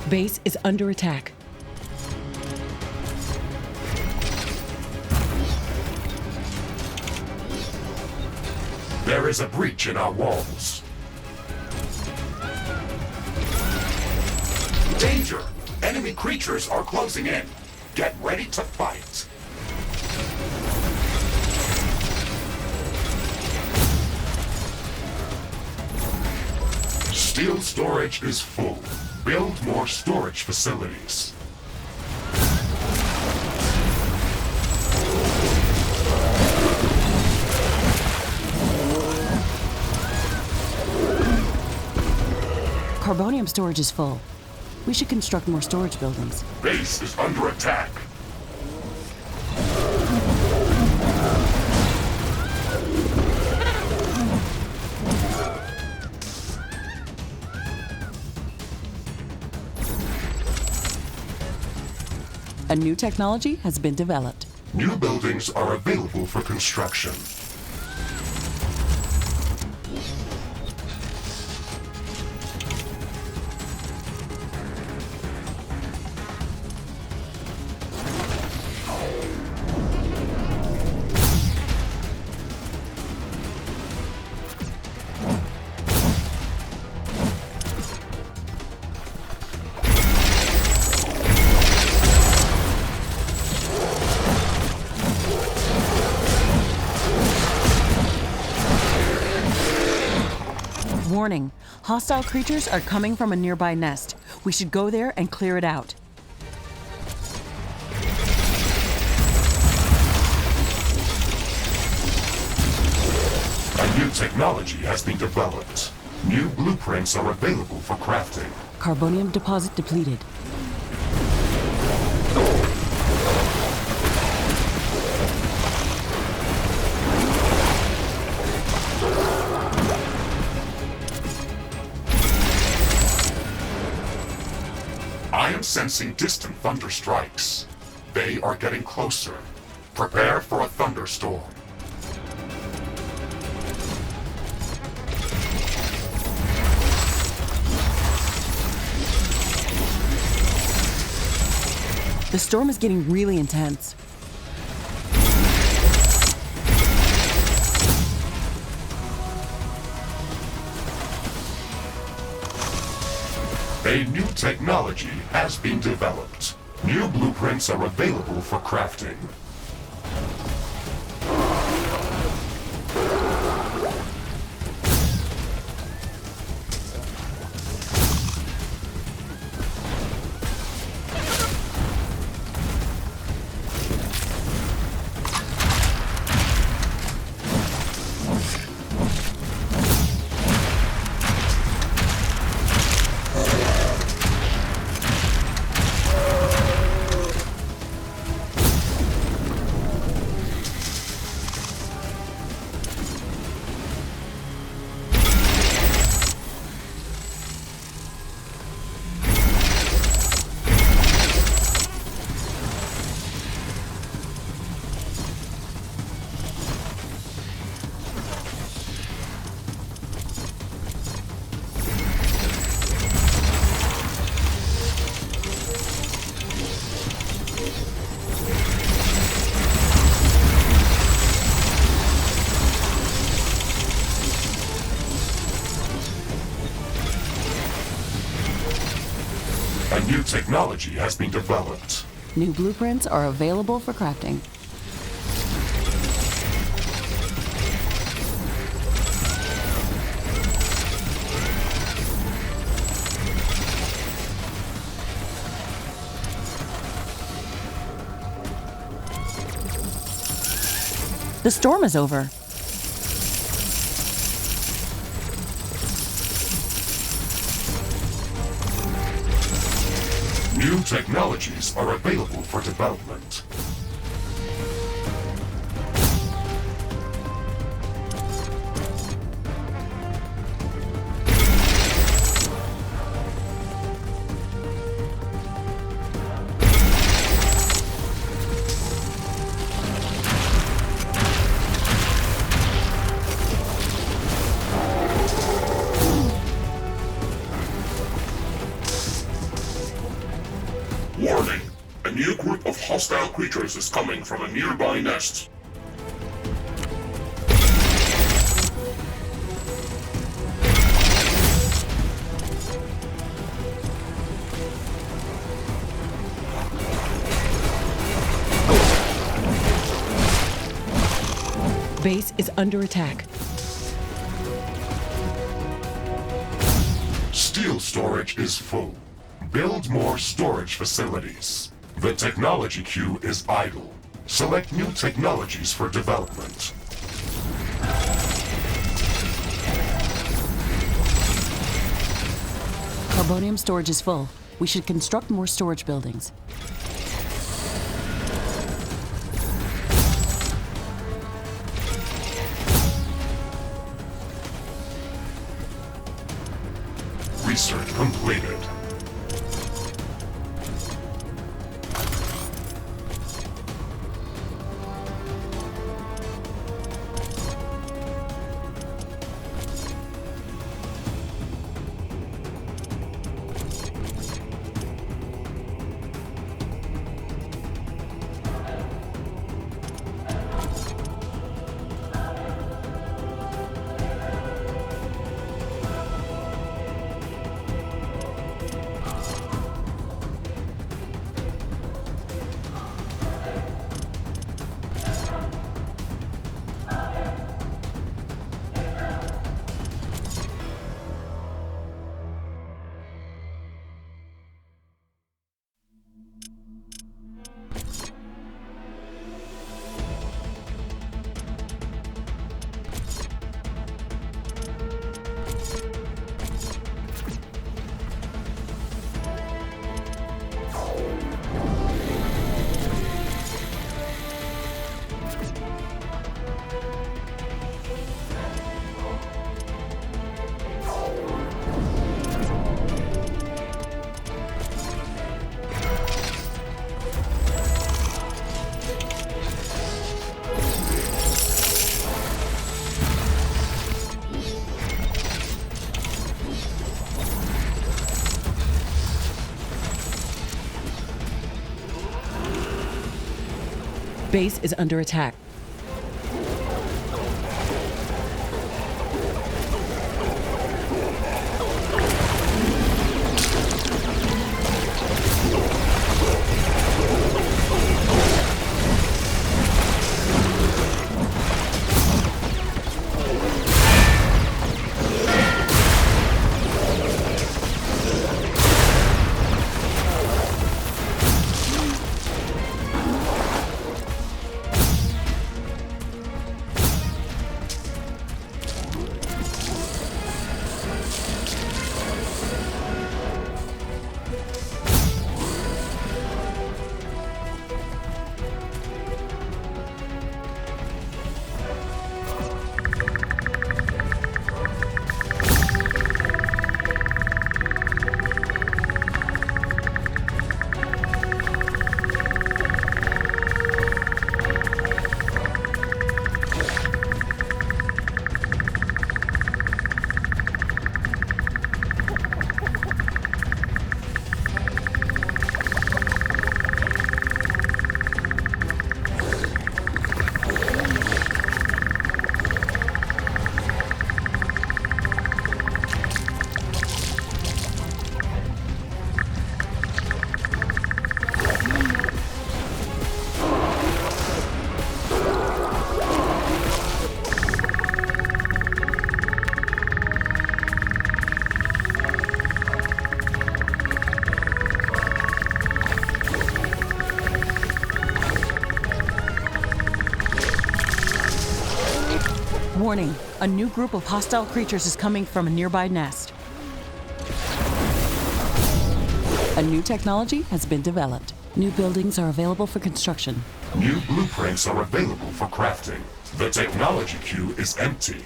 Base is under attack. There is a breach in our walls. Danger! Enemy creatures are closing in. Get ready to fight. Steel storage is full. Build more storage facilities. Carbonium storage is full. We should construct more storage buildings. Base is under attack. A new technology has been developed. New buildings are available for construction. Warning, hostile creatures are coming from a nearby nest. We should go there and clear it out. A new technology has been developed. New blueprints are available for crafting. Carbonium deposit depleted. I am sensing distant thunder strikes. They are getting closer. Prepare for a thunderstorm. The storm is getting really intense. A new technology has been developed. New blueprints are available for crafting. A new technology has been developed. New blueprints are available for crafting. The storm is over. New technologies are available for development. Warning! A new group of hostile creatures is coming from a nearby nest. Base is under attack. Steel storage is full. Build more storage facilities. The technology queue is idle. Select new technologies for development. Carbonium storage is full. We should construct more storage buildings. Research completed. Base is under attack. Warning, a new group of hostile creatures is coming from a nearby nest. A new technology has been developed. New buildings are available for construction. New blueprints are available for crafting. The technology queue is empty.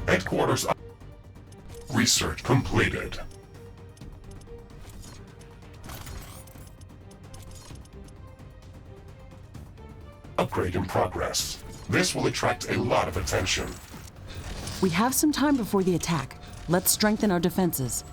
Headquarters up. Research completed. Upgrade in progress. This will attract a lot of attention. We have some time before the attack. Let's strengthen our defenses.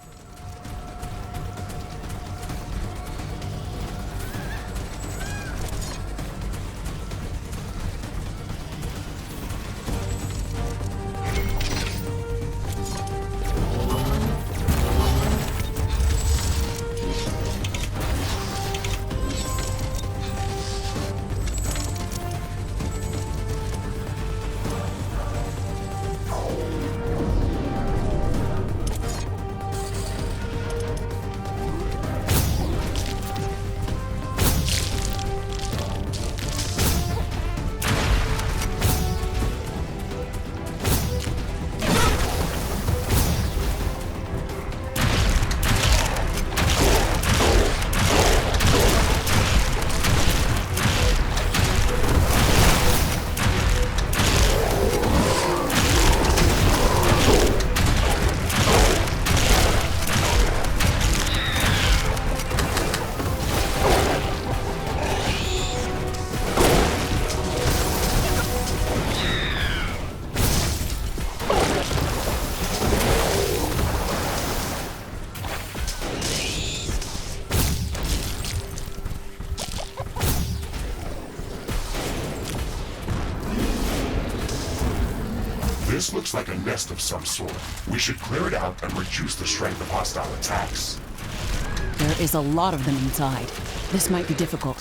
This looks like a nest of some sort. We should clear it out and reduce the strength of hostile attacks. There is a lot of them inside. This might be difficult.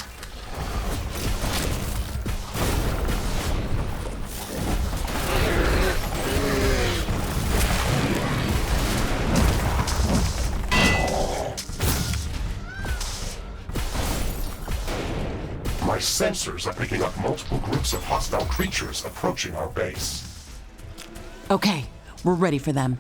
My sensors are picking up multiple groups of hostile creatures approaching our base. Okay, we're ready for them.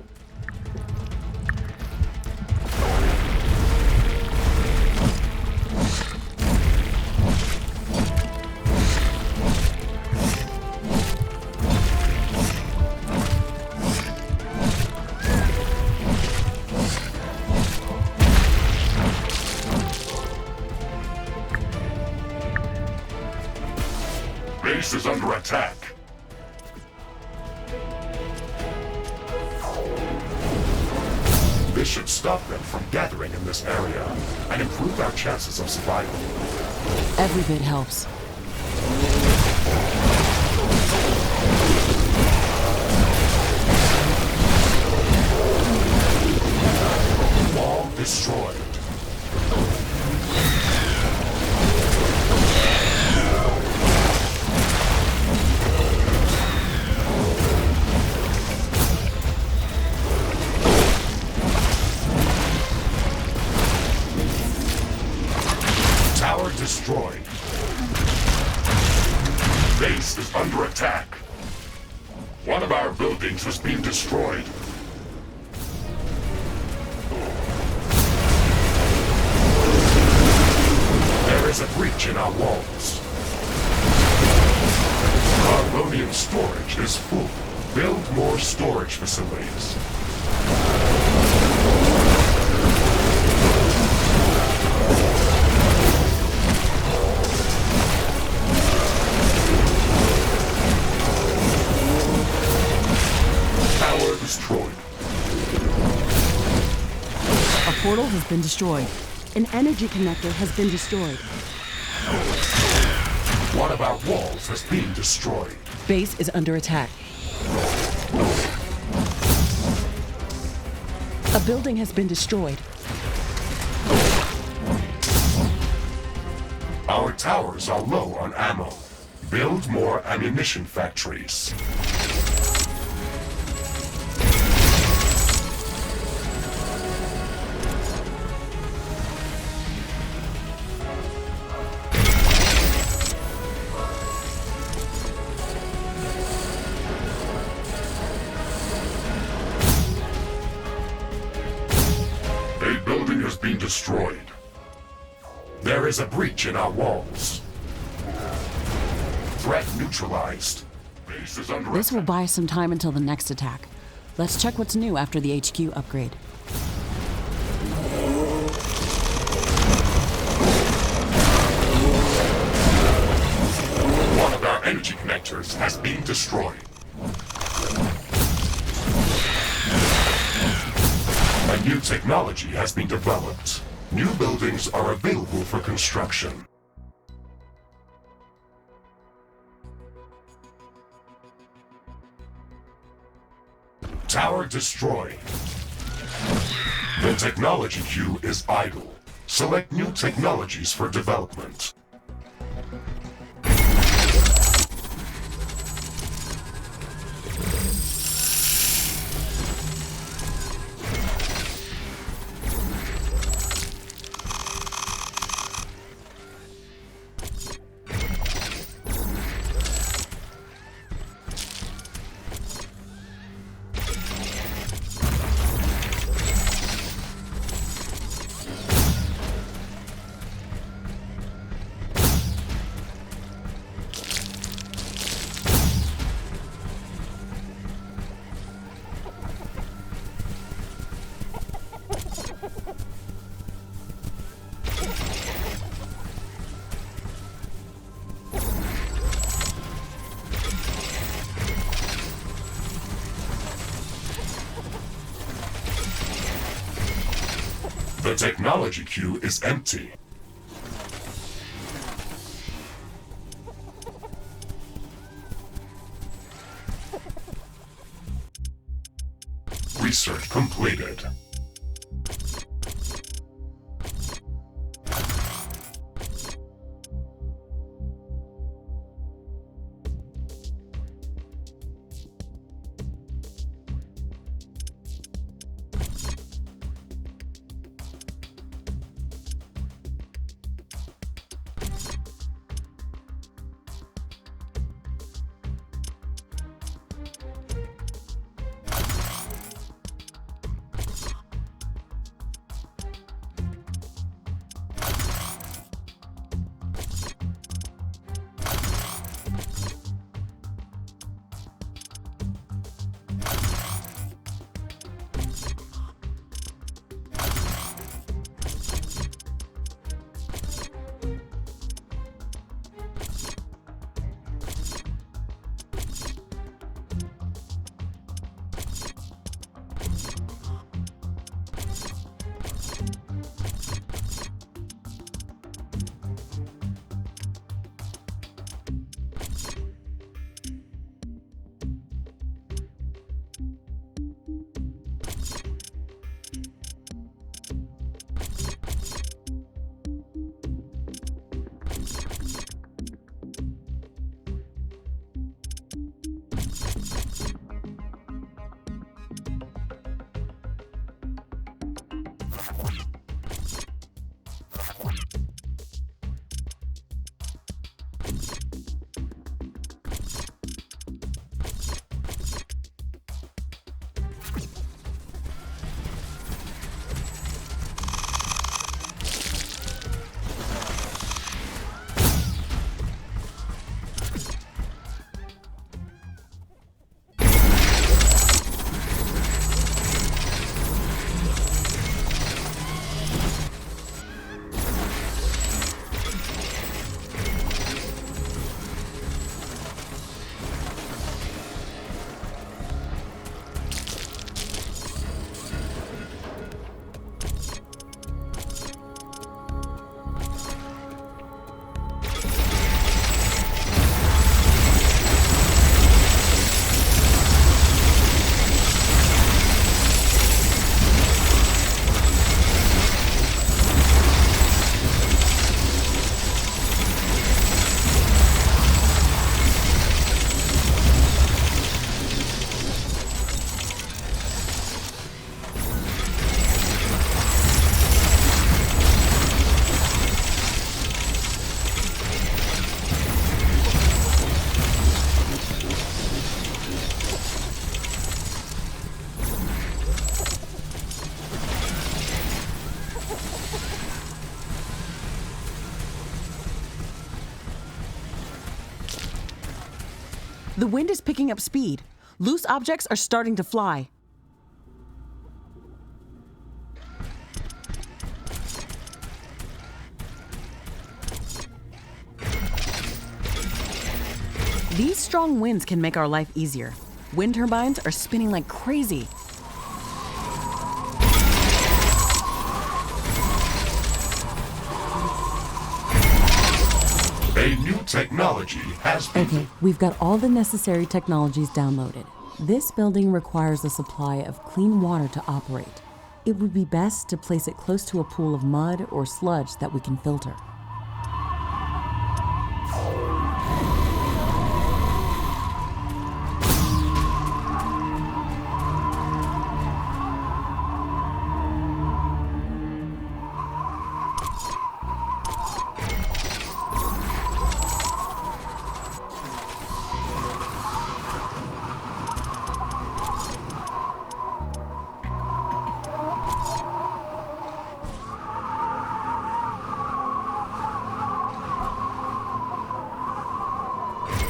Base is under attack. This should stop them from gathering in this area and improve our chances of survival. Every bit helps. Wall destroyed. Tower destroyed. Base is under attack. One of our buildings has been destroyed. There is a breach in our walls. Carbonium storage is full. Build more storage facilities. Tower destroyed. A portal has been destroyed. An energy connector has been destroyed. One of our walls has been destroyed. Base is under attack. A building has been destroyed. Our towers are low on ammo. Build more ammunition factories. A building has been destroyed. There is a breach in our walls. Threat neutralized. Base is under This will attack. buy us some time until the next attack. Let's check what's new after the HQ upgrade. One of our energy connectors has been destroyed. A new technology has been developed. New buildings are available for construction. Tower destroyed. The technology queue is idle. Select new technologies for development. The technology queue is empty. research completed. The wind is picking up speed. Loose objects are starting to fly. These strong winds can make our life easier. Wind turbines are spinning like crazy. A new technology has been... Okay, we've got all the necessary technologies downloaded. This building requires a supply of clean water to operate. It would be best to place it close to a pool of mud or sludge that we can filter.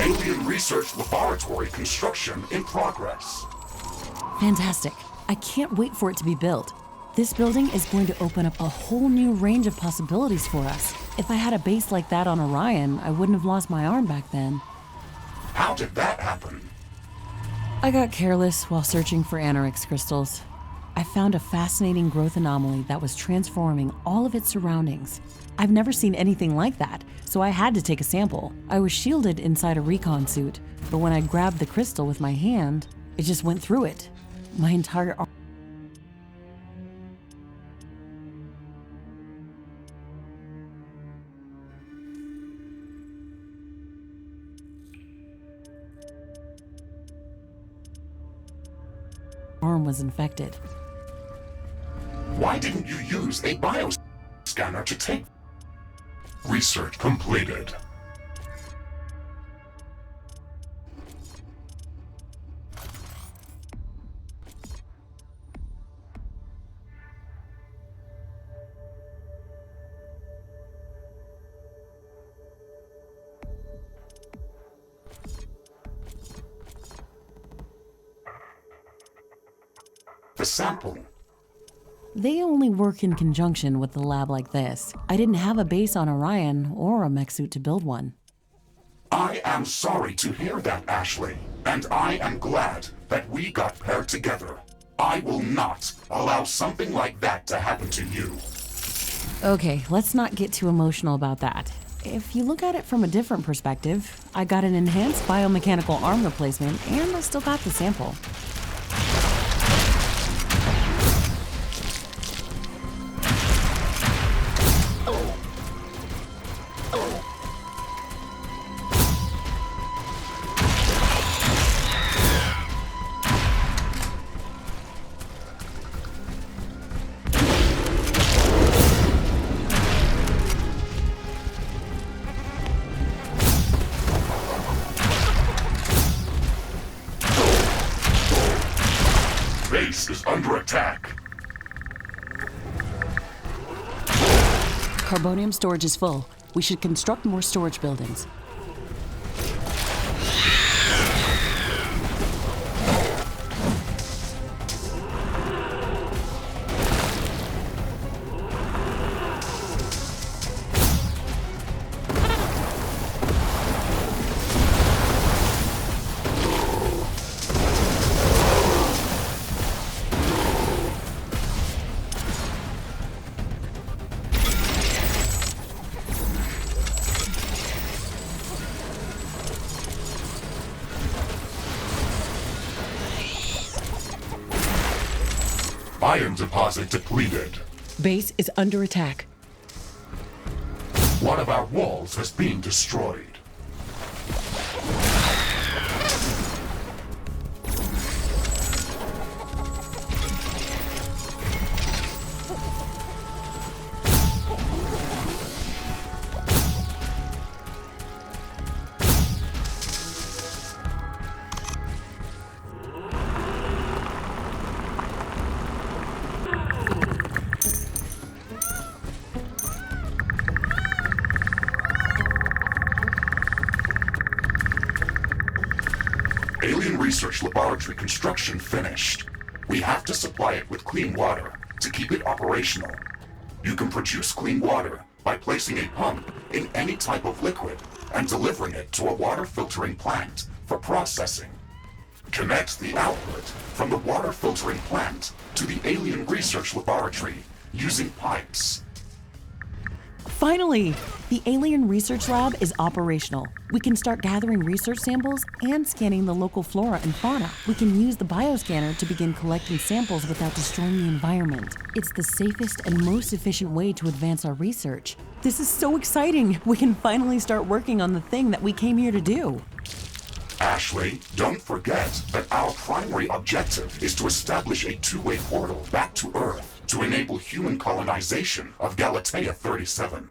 Alien research laboratory construction in progress. Fantastic. I can't wait for it to be built. This building is going to open up a whole new range of possibilities for us. If I had a base like that on Orion, I wouldn't have lost my arm back then. How did that happen? I got careless while searching for Anorix crystals. I found a fascinating growth anomaly that was transforming all of its surroundings. I've never seen anything like that, so I had to take a sample. I was shielded inside a recon suit, but when I grabbed the crystal with my hand, it just went through it. My entire arm harm was infected. Why didn't you use a bioscanner to take? Research completed. The sample. They only work in conjunction with a lab like this. I didn't have a base on Orion or a mech suit to build one. I am sorry to hear that, Ashley, and I am glad that we got paired together. I will not allow something like that to happen to you. Okay, let's not get too emotional about that. If you look at it from a different perspective, I got an enhanced biomechanical arm replacement and I still got the sample. Base is under attack. Carbonium storage is full. We should construct more storage buildings. Iron deposit depleted. Base is under attack. One of our walls has been destroyed. Alien Research Laboratory construction finished. We have to supply it with clean water to keep it operational. You can produce clean water by placing a pump in any type of liquid and delivering it to a water filtering plant for processing. Connect the output from the water filtering plant to the Alien Research Laboratory using pipes. Finally! The Alien Research Lab is operational. We can start gathering research samples and scanning the local flora and fauna. We can use the bioscanner to begin collecting samples without destroying the environment. It's the safest and most efficient way to advance our research. This is so exciting! We can finally start working on the thing that we came here to do. Ashley, don't forget that our primary objective is to establish a two-way portal back to Earth to enable human colonization of Galatea 37.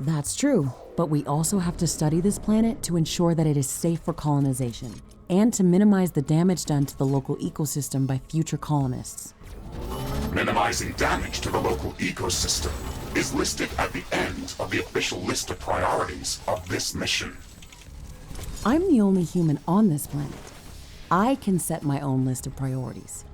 That's true, but we also have to study this planet to ensure that it is safe for colonization, and to minimize the damage done to the local ecosystem by future colonists. Minimizing damage to the local ecosystem is listed at the end of the official list of priorities of this mission. I'm the only human on this planet. I can set my own list of priorities.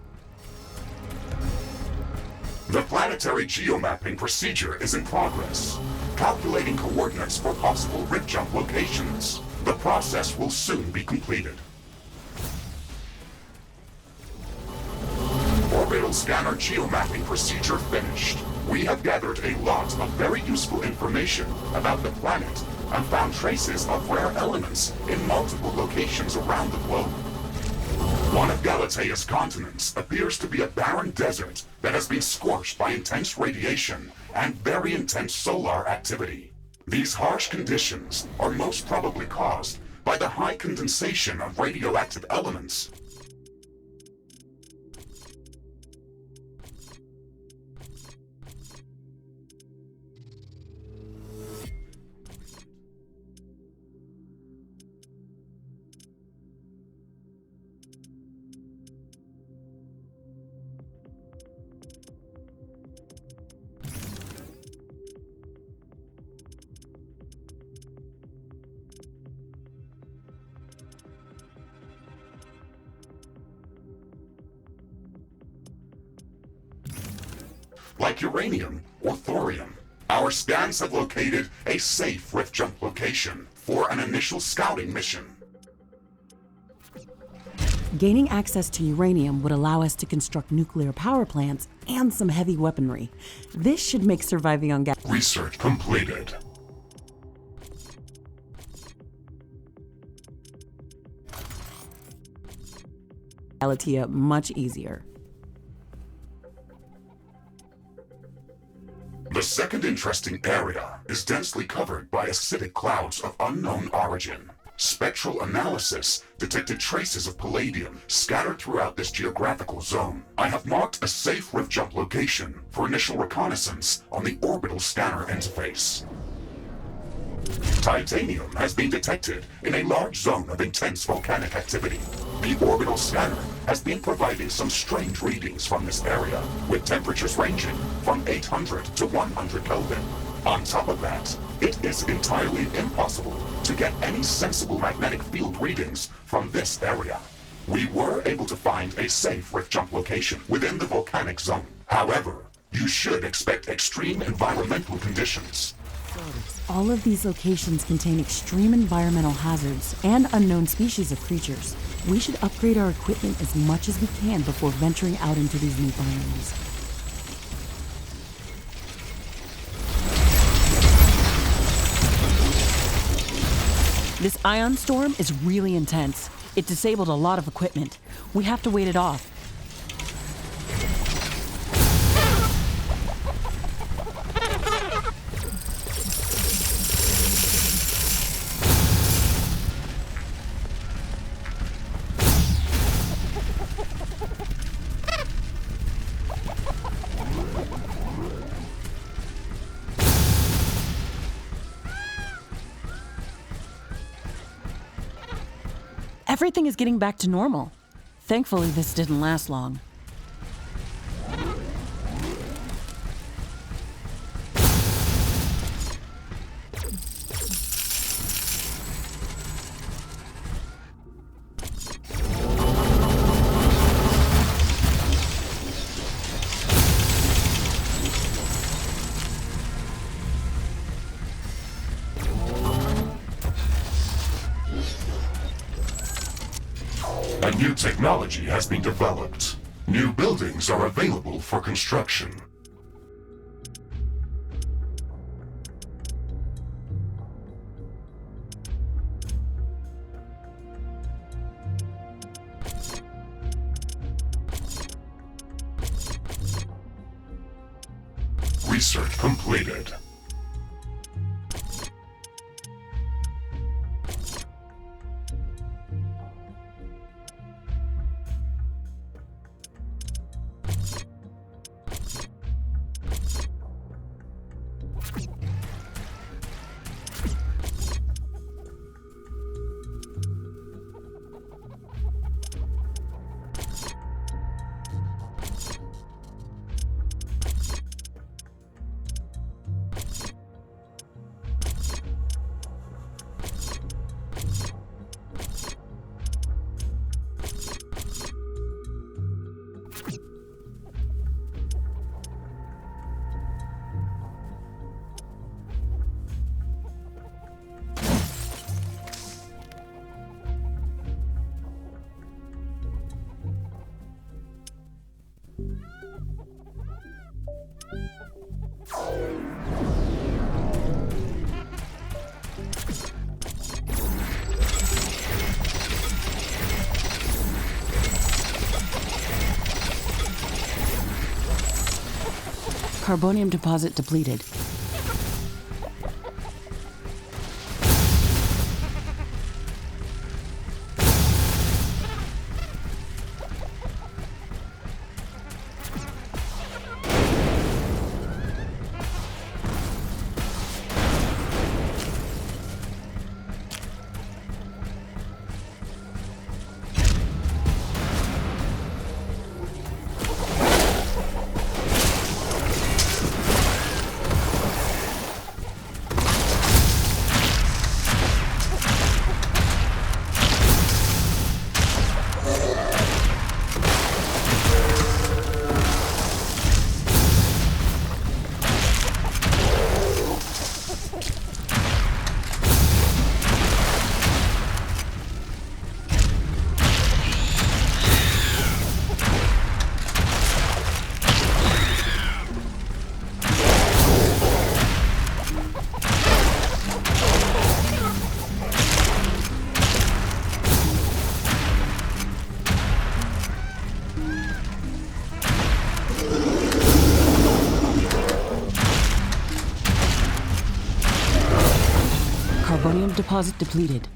The planetary geomapping procedure is in progress, calculating coordinates for possible rip jump locations. The process will soon be completed. Orbital scanner geomapping procedure finished. We have gathered a lot of very useful information about the planet and found traces of rare elements in multiple locations around the globe. One of Galatea's continents appears to be a barren desert that has been scorched by intense radiation and very intense solar activity. These harsh conditions are most probably caused by the high condensation of radioactive elements. like uranium or thorium. Our scans have located a safe rift jump location for an initial scouting mission. Gaining access to uranium would allow us to construct nuclear power plants and some heavy weaponry. This should make surviving on Research completed. Galatea much easier. The second interesting area is densely covered by acidic clouds of unknown origin. Spectral analysis detected traces of palladium scattered throughout this geographical zone. I have marked a safe rift jump location for initial reconnaissance on the orbital scanner interface. Titanium has been detected in a large zone of intense volcanic activity. The orbital scanner has been providing some strange readings from this area, with temperatures ranging from 800 to 100 Kelvin. On top of that, it is entirely impossible to get any sensible magnetic field readings from this area. We were able to find a safe rift jump location within the volcanic zone. However, you should expect extreme environmental conditions. All of these locations contain extreme environmental hazards and unknown species of creatures. We should upgrade our equipment as much as we can before venturing out into these new biomes. This ion storm is really intense. It disabled a lot of equipment. We have to wait it off. Everything is getting back to normal. Thankfully, this didn't last long. A new technology has been developed. New buildings are available for construction. Research completed. Carbonium deposit depleted. Carbonium deposit depleted.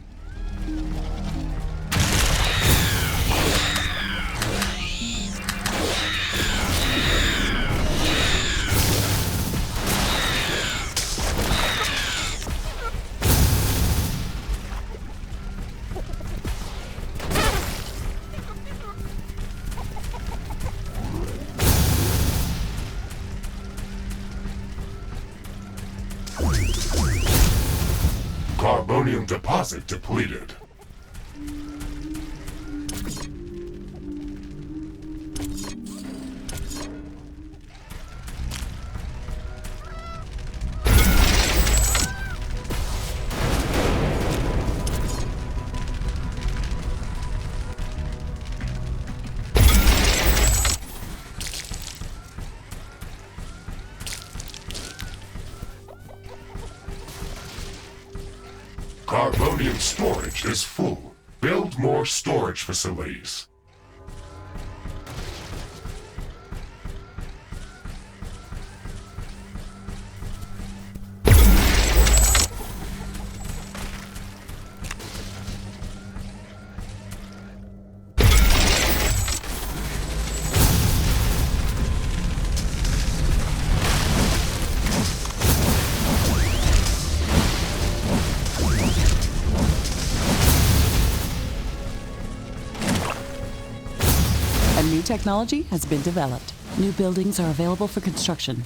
Carbonium deposit depleted. Carbonium storage is full. Build more storage facilities. A new technology has been developed. New buildings are available for construction.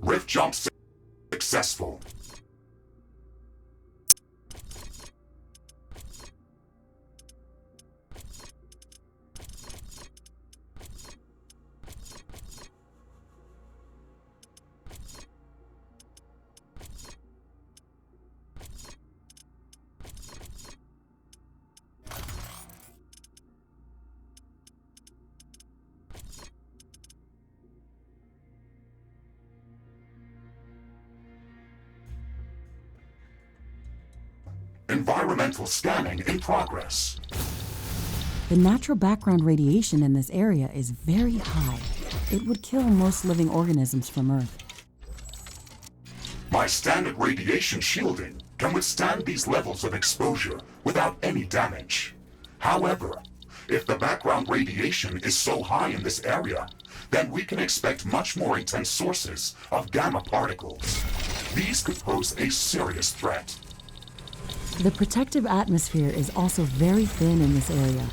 Rift jump successful. Environmental scanning in progress. The natural background radiation in this area is very high. It would kill most living organisms from Earth. My standard radiation shielding can withstand these levels of exposure without any damage. However, if the background radiation is so high in this area, then we can expect much more intense sources of gamma particles. These could pose a serious threat. The protective atmosphere is also very thin in this area.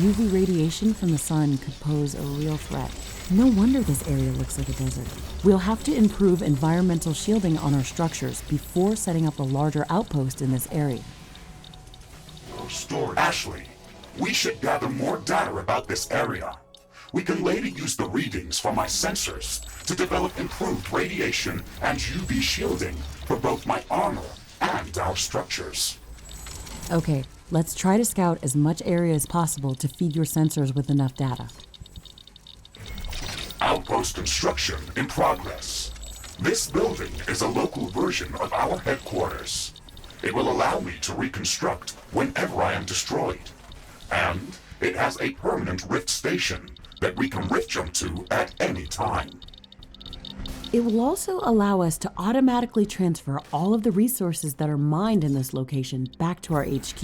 UV radiation from the sun could pose a real threat. No wonder this area looks like a desert. We'll have to improve environmental shielding on our structures before setting up a larger outpost in this area. Ashley, we should gather more data about this area. We can later use the readings from my sensors to develop improved radiation and UV shielding for both my armor and our structures. Okay, let's try to scout as much area as possible to feed your sensors with enough data. Outpost construction in progress. This building is a local version of our headquarters. It will allow me to reconstruct whenever I am destroyed. And it has a permanent rift station that we can reach jump to at any time. It will also allow us to automatically transfer all of the resources that are mined in this location back to our HQ,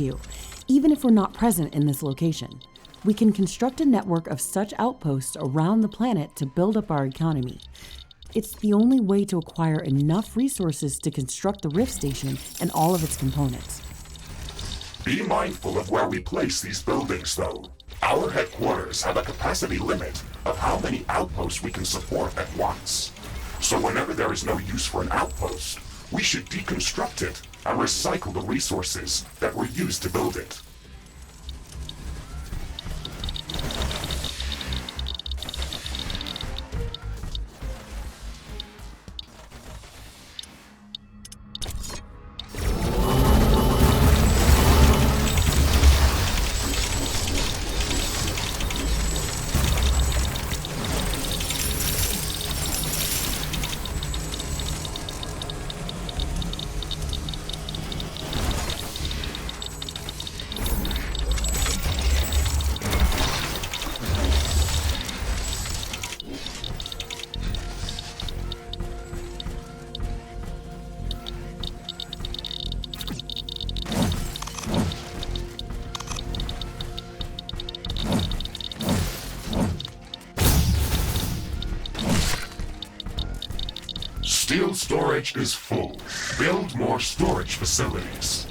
even if we're not present in this location. We can construct a network of such outposts around the planet to build up our economy. It's the only way to acquire enough resources to construct the Rift Station and all of its components. Be mindful of where we place these buildings, though. Our headquarters have a capacity limit of how many outposts we can support at once. So whenever there is no use for an outpost, we should deconstruct it and recycle the resources that were used to build it. Steel storage is full. Build more storage facilities.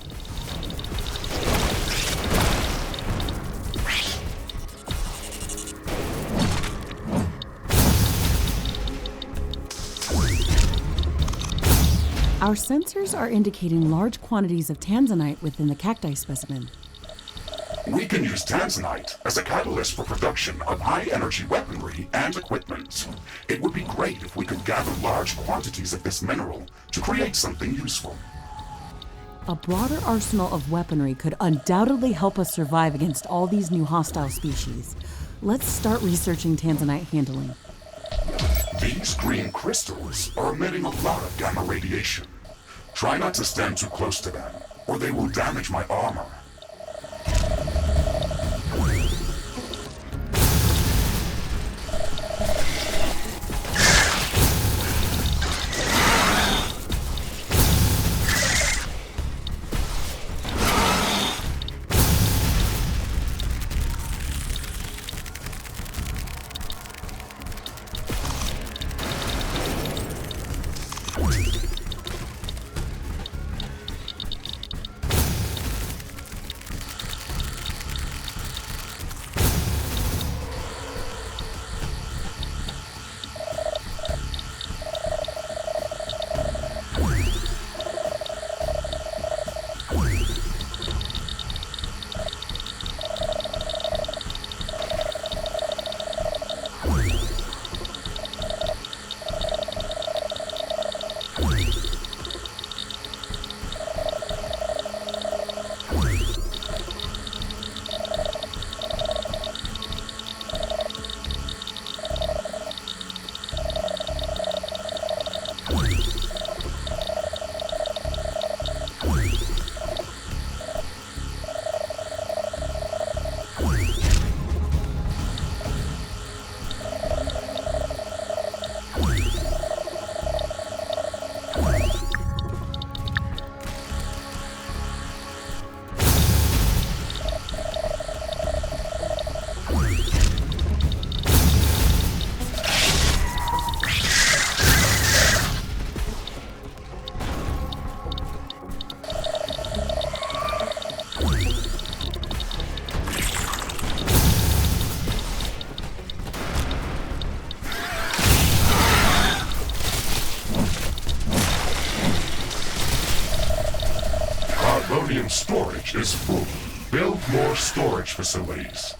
Our sensors are indicating large quantities of tanzanite within the cacti specimen. We can use tanzanite as a catalyst for production of high-energy weaponry and equipment. It would be great if we could gather large quantities of this mineral to create something useful. A broader arsenal of weaponry could undoubtedly help us survive against all these new hostile species. Let's start researching tanzanite handling. These green crystals are emitting a lot of gamma radiation. Try not to stand too close to them, or they will damage my armor. Storage is full. Build more storage facilities.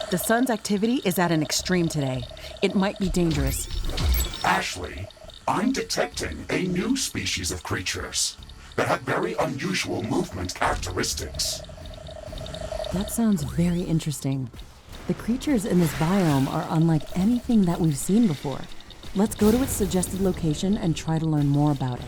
The sun's activity is at an extreme today. It might be dangerous. Ashley, I'm detecting a new species of creatures that have very unusual movement characteristics. That sounds very interesting. The creatures in this biome are unlike anything that we've seen before. Let's go to its suggested location and try to learn more about it.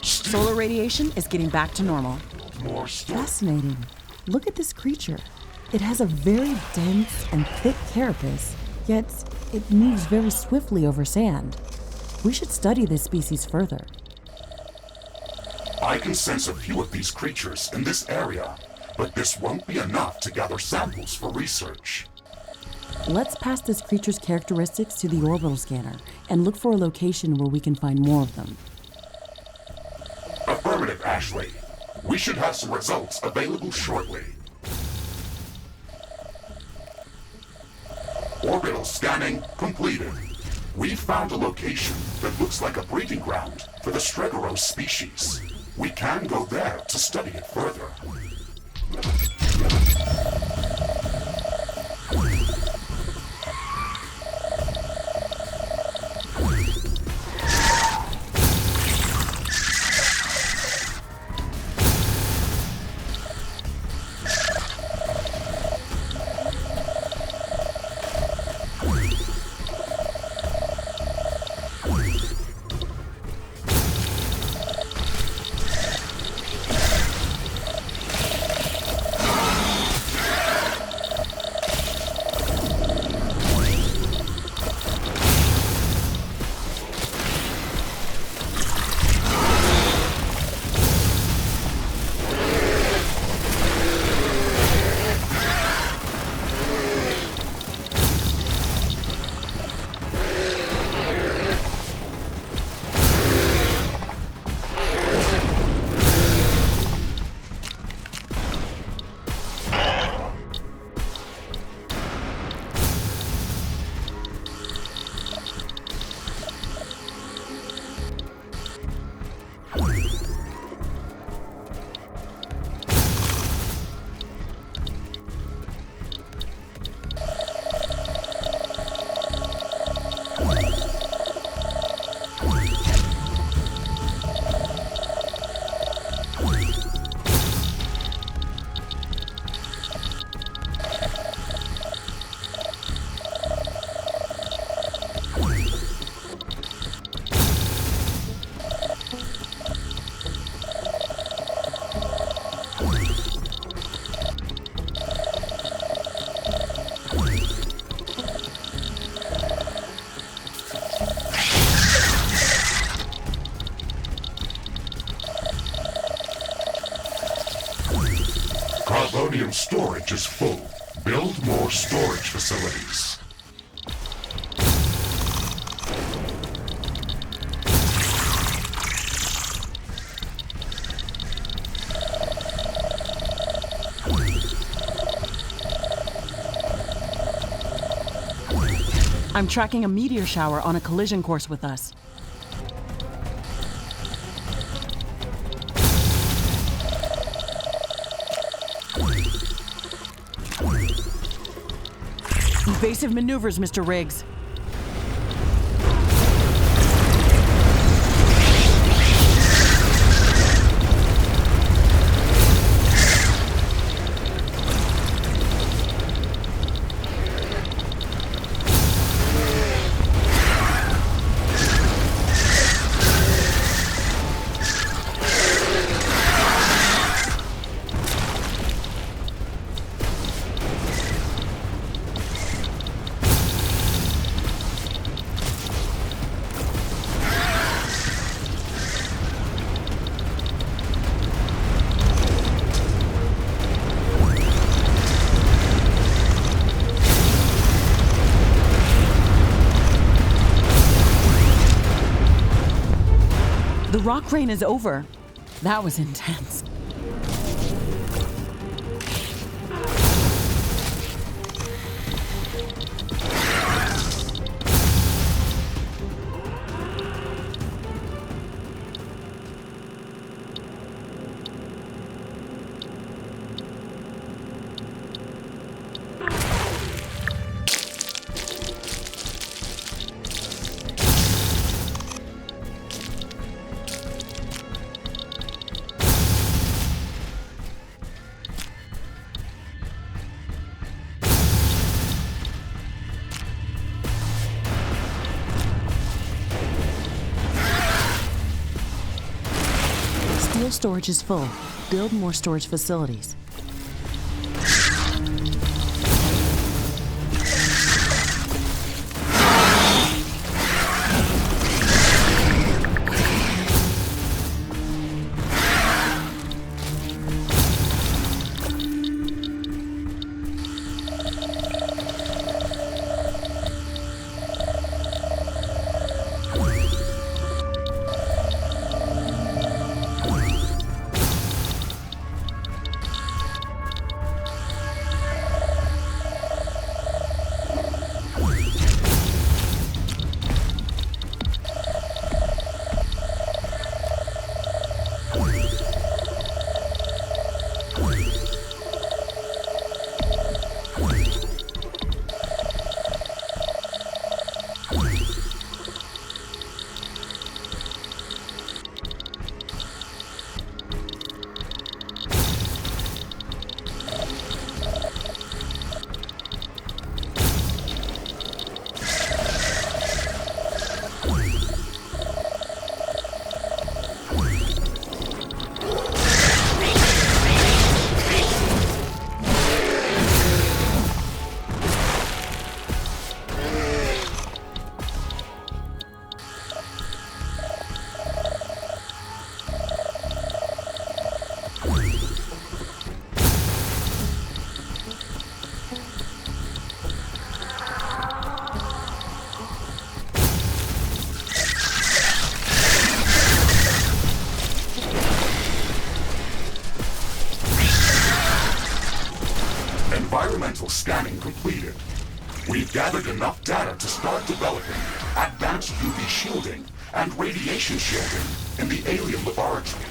Solar radiation is getting back to normal. More stuff. Fascinating. Look at this creature. It has a very dense and thick carapace, yet it moves very swiftly over sand. We should study this species further. I can sense a few of these creatures in this area, but this won't be enough to gather samples for research. Let's pass this creature's characteristics to the orbital scanner and look for a location where we can find more of them. Affirmative, Ashley. We should have some results available shortly. Orbital scanning completed. We found a location that looks like a breeding ground for the Stregoros species. We can go there to study it further. Carbonium storage is full. Build more storage facilities. I'm tracking a meteor shower on a collision course with us. Evasive maneuvers, Mr. Riggs. The rock rain is over. That was intense. Steel storage is full. Build more storage facilities. Environmental scanning completed. We've gathered enough data to start developing advanced UV shielding and radiation shielding in the alien laboratory.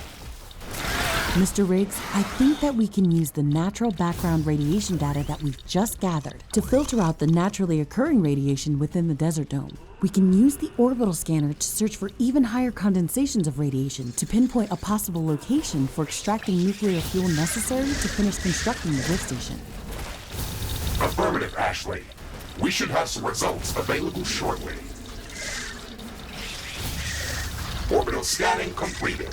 Mr. Riggs, I think that we can use the natural background radiation data that we've just gathered to filter out the naturally occurring radiation within the desert dome. We can use the orbital scanner to search for even higher condensations of radiation to pinpoint a possible location for extracting nuclear fuel necessary to finish constructing the grid station. Affirmative, Ashley. We should have some results available shortly. Orbital scanning completed.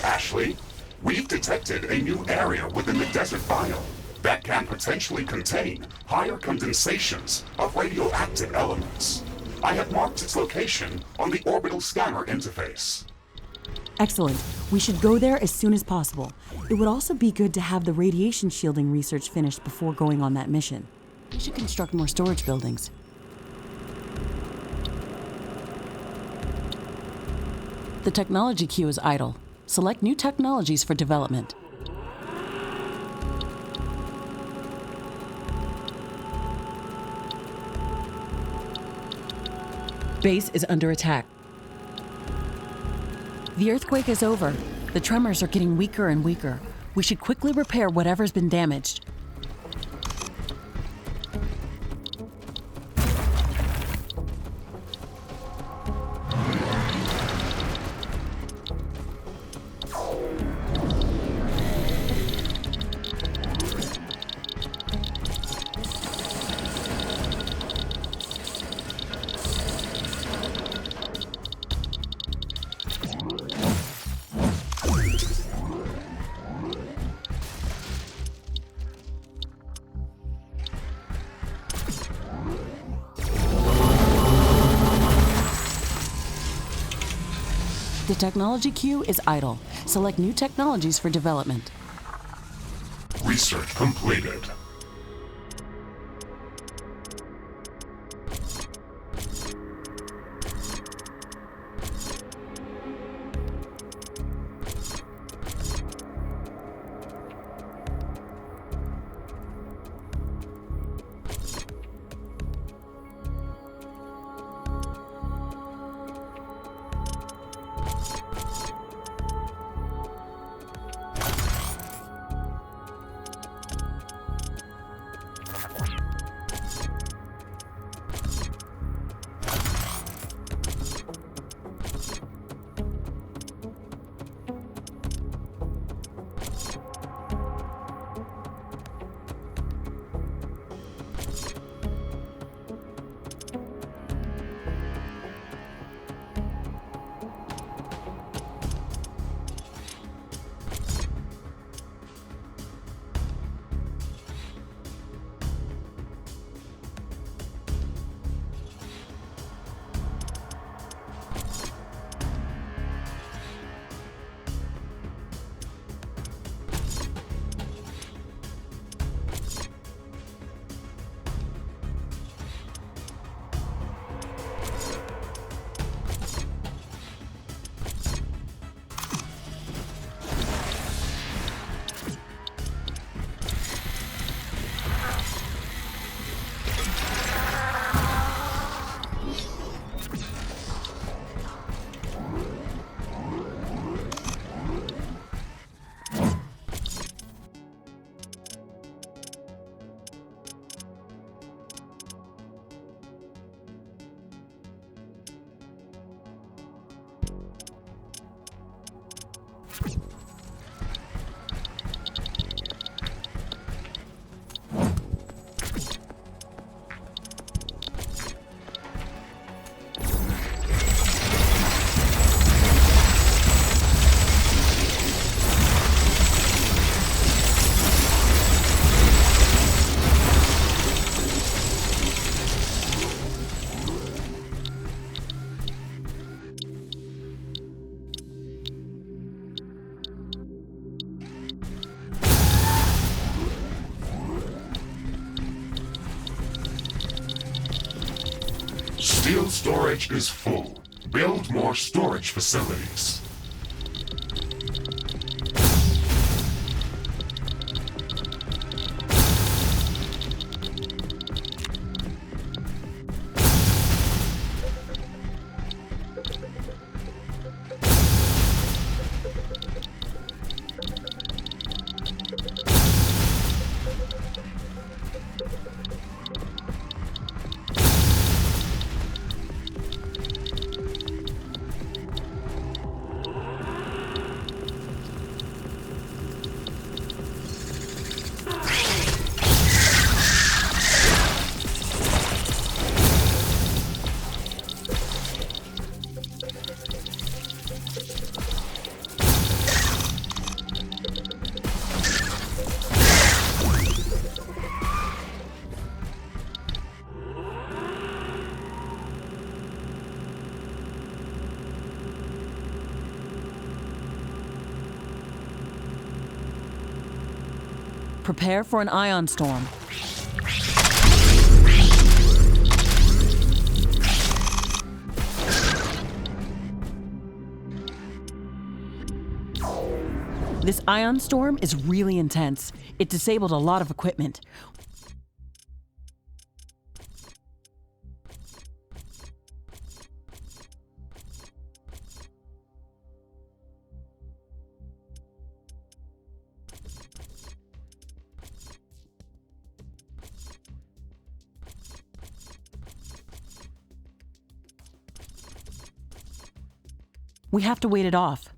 Ashley, we've detected a new area within the desert biome that can potentially contain higher condensations of radioactive elements. I have marked its location on the orbital scanner interface. Excellent. We should go there as soon as possible. It would also be good to have the radiation shielding research finished before going on that mission. We should construct more storage buildings. The technology queue is idle. Select new technologies for development. Base is under attack. The earthquake is over. The tremors are getting weaker and weaker. We should quickly repair whatever's been damaged. The technology queue is idle. Select new technologies for development. Research completed. Sealed storage is full. Build more storage facilities. Prepare for an ion storm. This ion storm is really intense. It disabled a lot of equipment. We have to wait it off.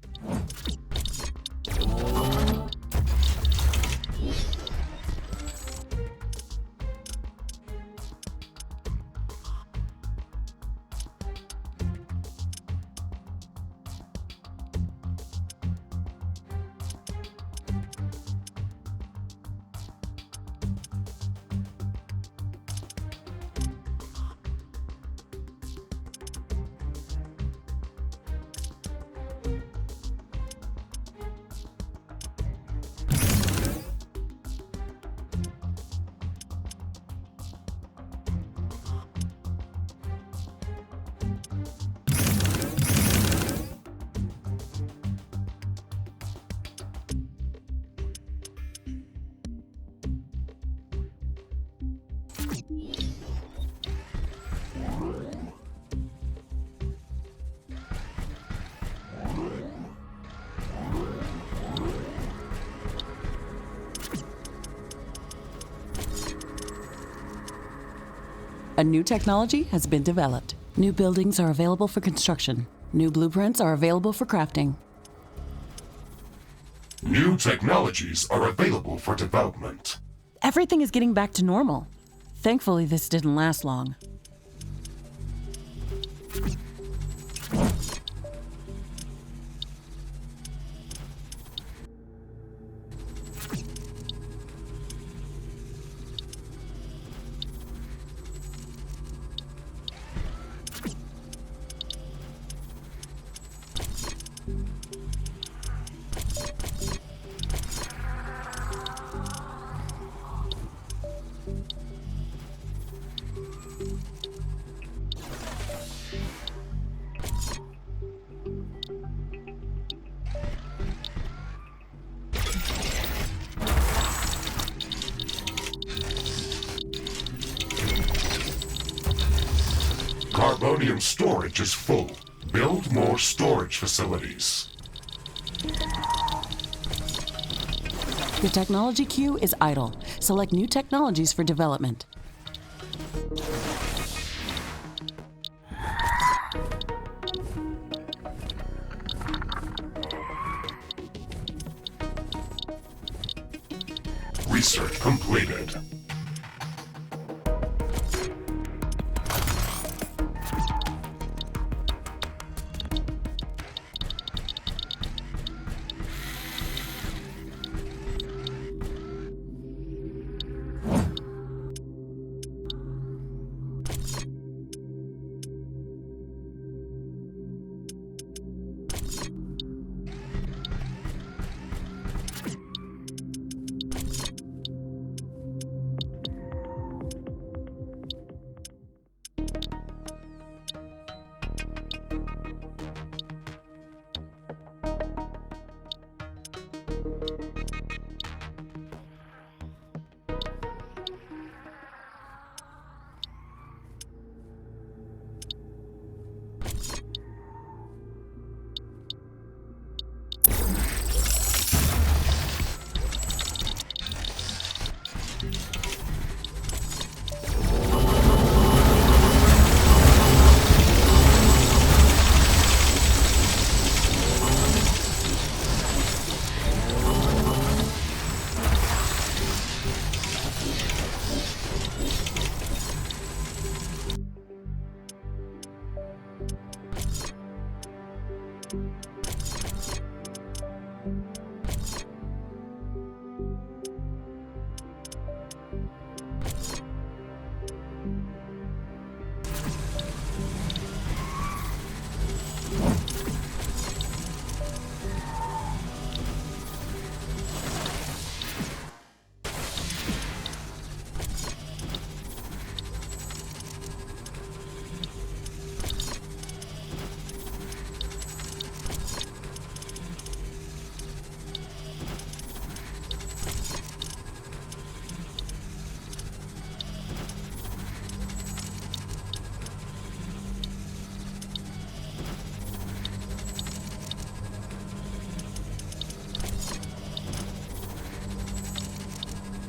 A new technology has been developed. New buildings are available for construction. New blueprints are available for crafting. New technologies are available for development. Everything is getting back to normal. Thankfully, this didn't last long. Carbonium storage is full. Build more storage facilities. The technology queue is idle. Select new technologies for development. Research completed.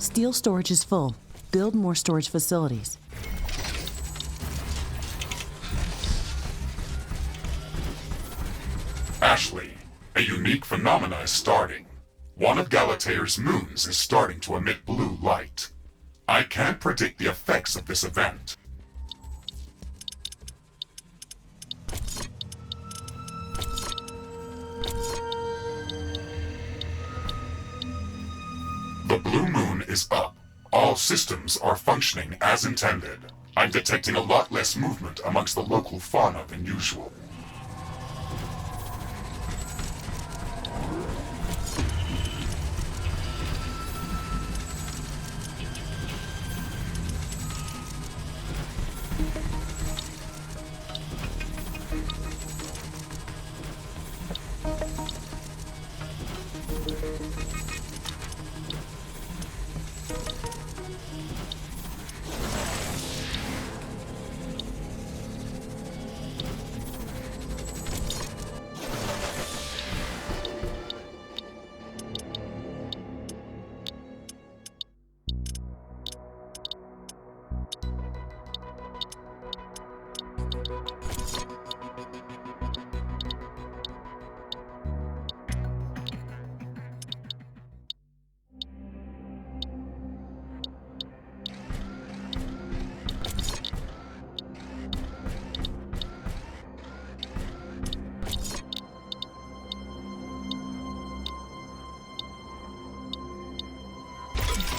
Steel storage is full. Build more storage facilities. Ashley, a unique phenomena is starting. One of Galatea's moons is starting to emit blue light. I can't predict the effects of this event. The blue moon is up. All systems are functioning as intended. I'm detecting a lot less movement amongst the local fauna than usual.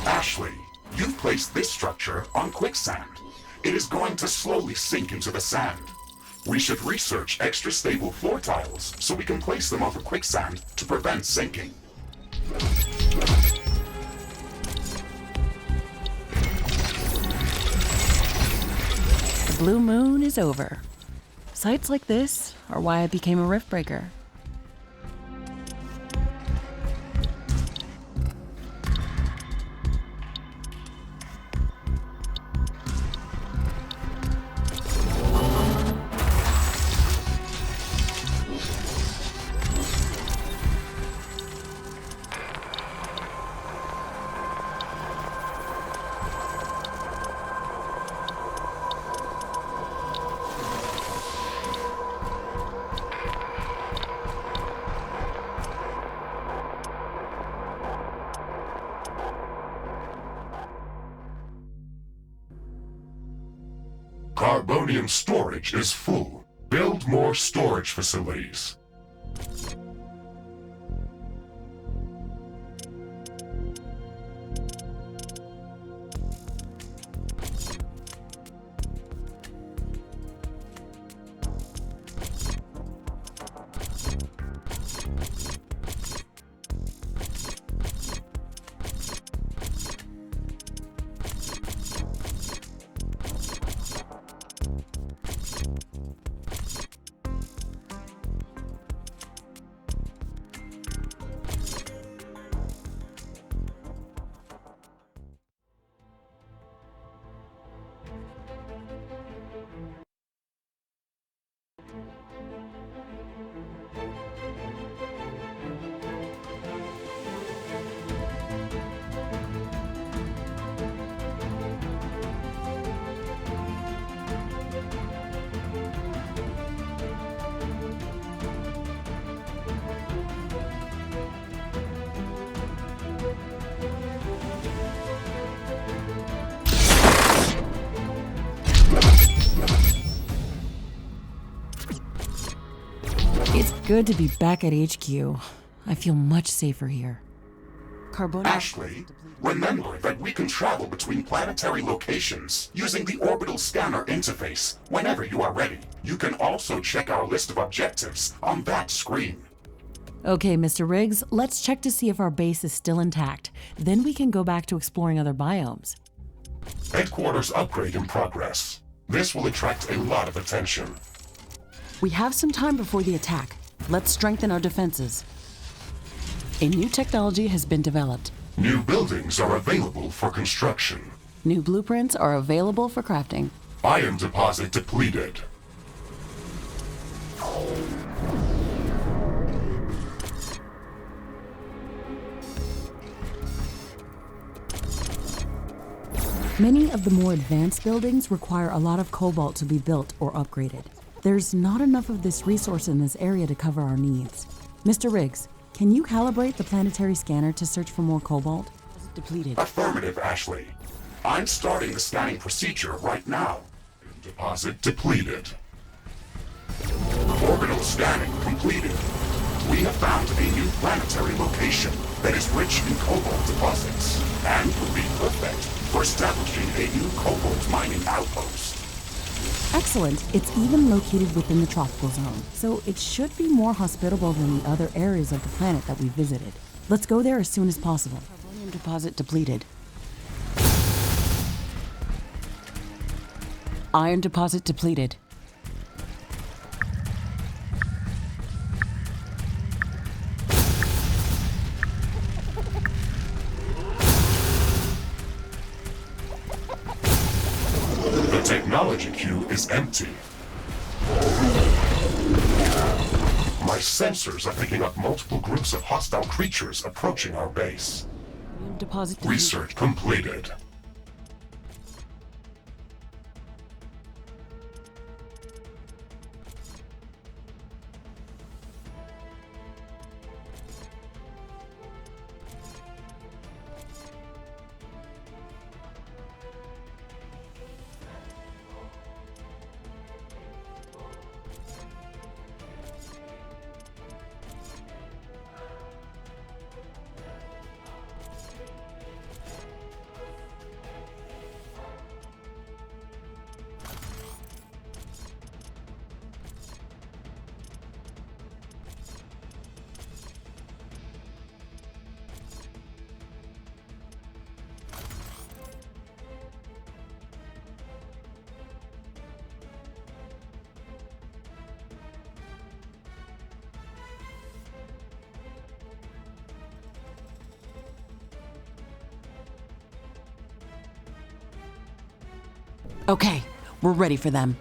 Ashley, you've placed this structure on quicksand. It is going to slowly sink into the sand. We should research extra stable floor tiles so we can place them over quicksand to prevent sinking. The blue moon is over. Sights like this are why I became a rift breaker. Carbonium storage is full. Build more storage facilities. It's good to be back at HQ. I feel much safer here. Ashley, remember that we can travel between planetary locations using the orbital scanner interface whenever you are ready. You can also check our list of objectives on that screen. Okay, Mr. Riggs, let's check to see if our base is still intact. Then we can go back to exploring other biomes. Headquarters upgrade in progress. This will attract a lot of attention. We have some time before the attack. Let's strengthen our defenses. A new technology has been developed. New buildings are available for construction. New blueprints are available for crafting. Iron deposit depleted. Many of the more advanced buildings require a lot of cobalt to be built or upgraded. There's not enough of this resource in this area to cover our needs. Mr. Riggs, can you calibrate the planetary scanner to search for more cobalt? Is it depleted? Affirmative, Ashley. I'm starting the scanning procedure right now. Deposit depleted. Orbital scanning completed. We have found a new planetary location that is rich in cobalt deposits and would be perfect for establishing a new cobalt mining outpost. Excellent. It's even located within the tropical zone, so it should be more hospitable than the other areas of the planet that we visited. Let's go there as soon as possible. Carbonium deposit depleted. Iron deposit depleted. The technology queue is empty. My sensors are picking up multiple groups of hostile creatures approaching our base. Deposit depleted. Research completed. Okay, we're ready for them.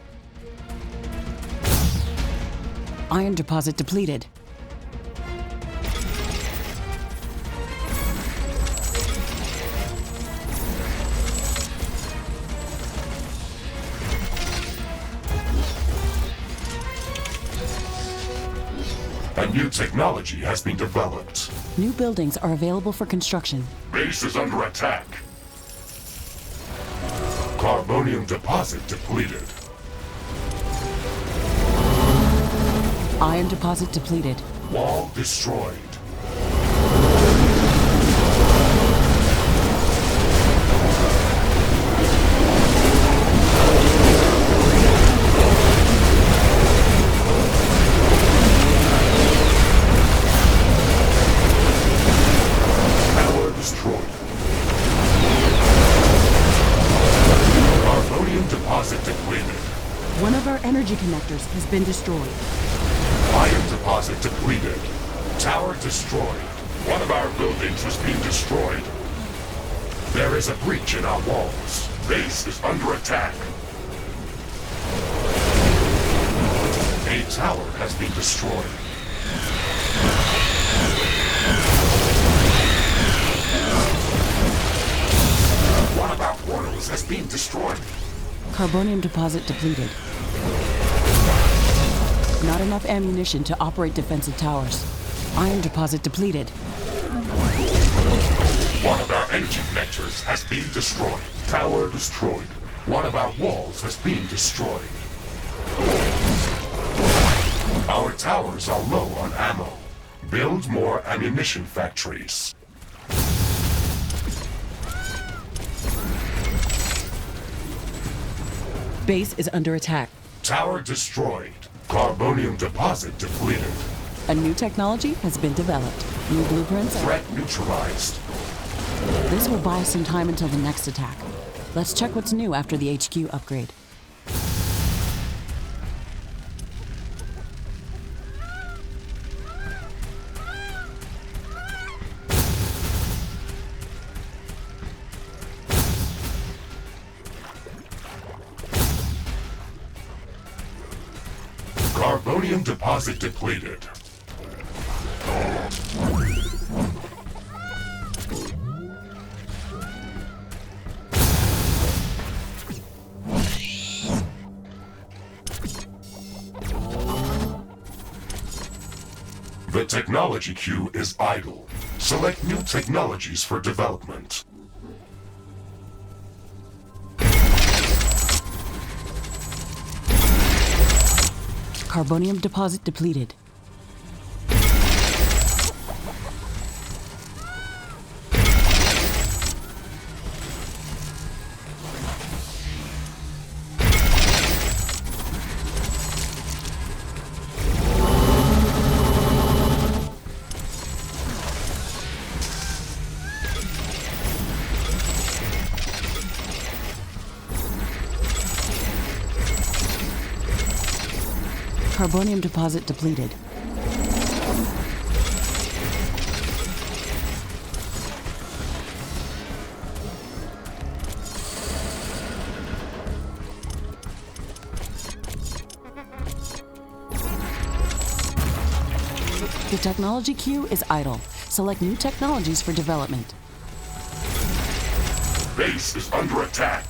Iron deposit depleted. A new technology has been developed. New buildings are available for construction. Base is under attack. Carbonium deposit depleted. Iron deposit depleted. Wall destroyed. Tower destroyed. Carbonium deposit depleted. One of our energy connectors has been destroyed. Iron deposit depleted. Tower destroyed. One of our buildings has been destroyed. There is a breach in our walls. Base is under attack. A tower has been destroyed. One of our portals has been destroyed. Carbonium deposit depleted. Not enough ammunition to operate defensive towers. Iron deposit depleted. One of our energy connectors has been destroyed. Tower destroyed. One of our walls has been destroyed. Our towers are low on ammo. Build more ammunition factories. Base is under attack. Tower destroyed. Carbonium deposit depleted. A new technology has been developed. New blueprints. Threat neutralized. This will buy us some time until the next attack. Let's check what's new after the HQ upgrade. Carbonium deposit depleted. The technology queue is idle. Select new technologies for development. Carbonium deposit depleted. Carbonium deposit depleted. The technology queue is idle. Select new technologies for development. Base is under attack.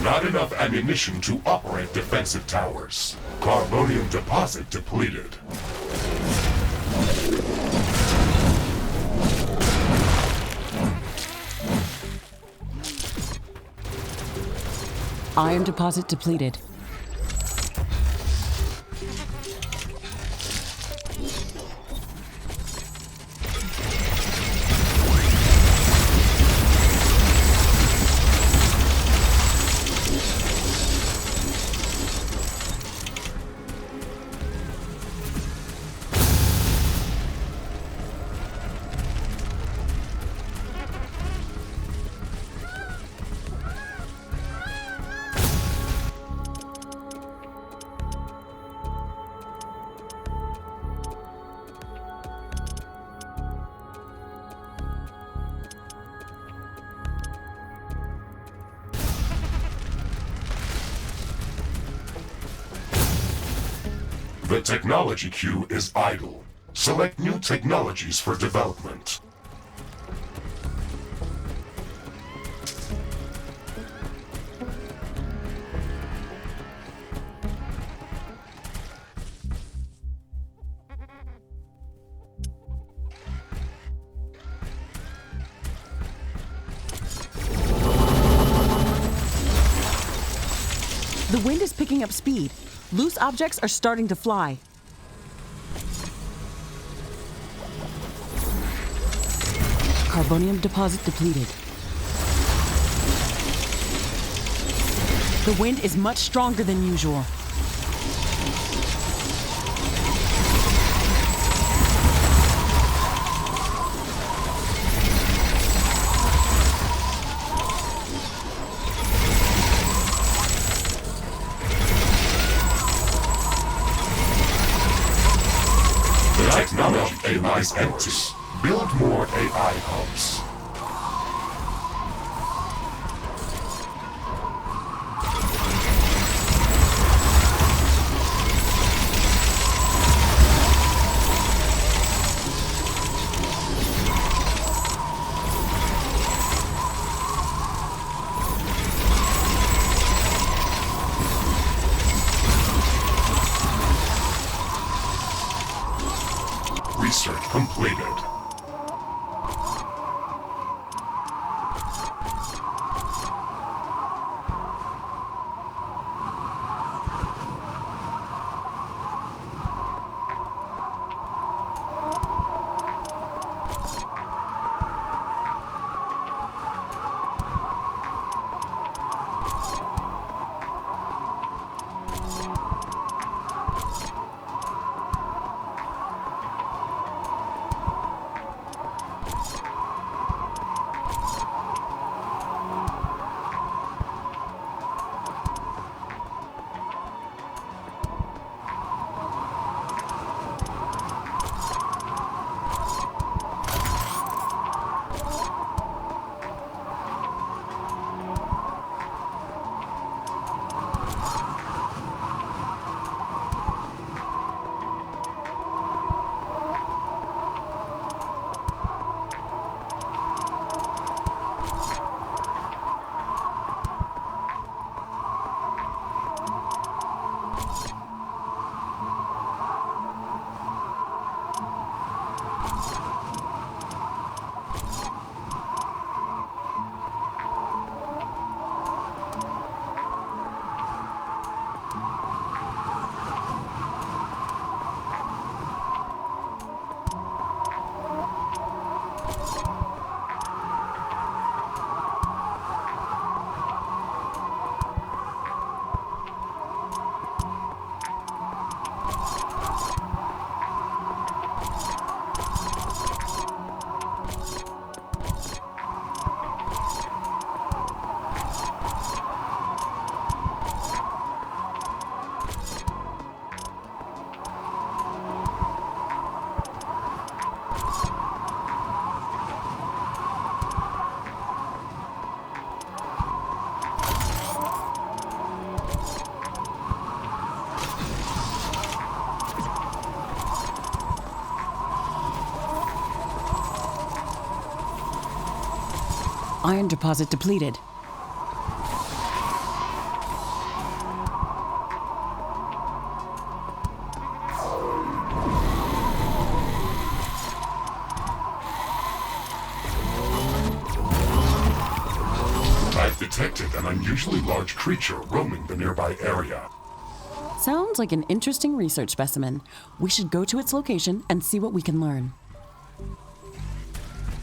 Not enough ammunition to operate defensive towers. Carbonium deposit depleted. Iron deposit depleted. The technology queue is idle. Select new technologies for development. The wind is picking up speed. Loose objects are starting to fly. Carbonium deposit depleted. The wind is much stronger than usual. Technology AI is empty. Build more AI hubs. Research completed. Iron deposit depleted. I've detected an unusually large creature roaming the nearby area. Sounds like an interesting research specimen. We should go to its location and see what we can learn.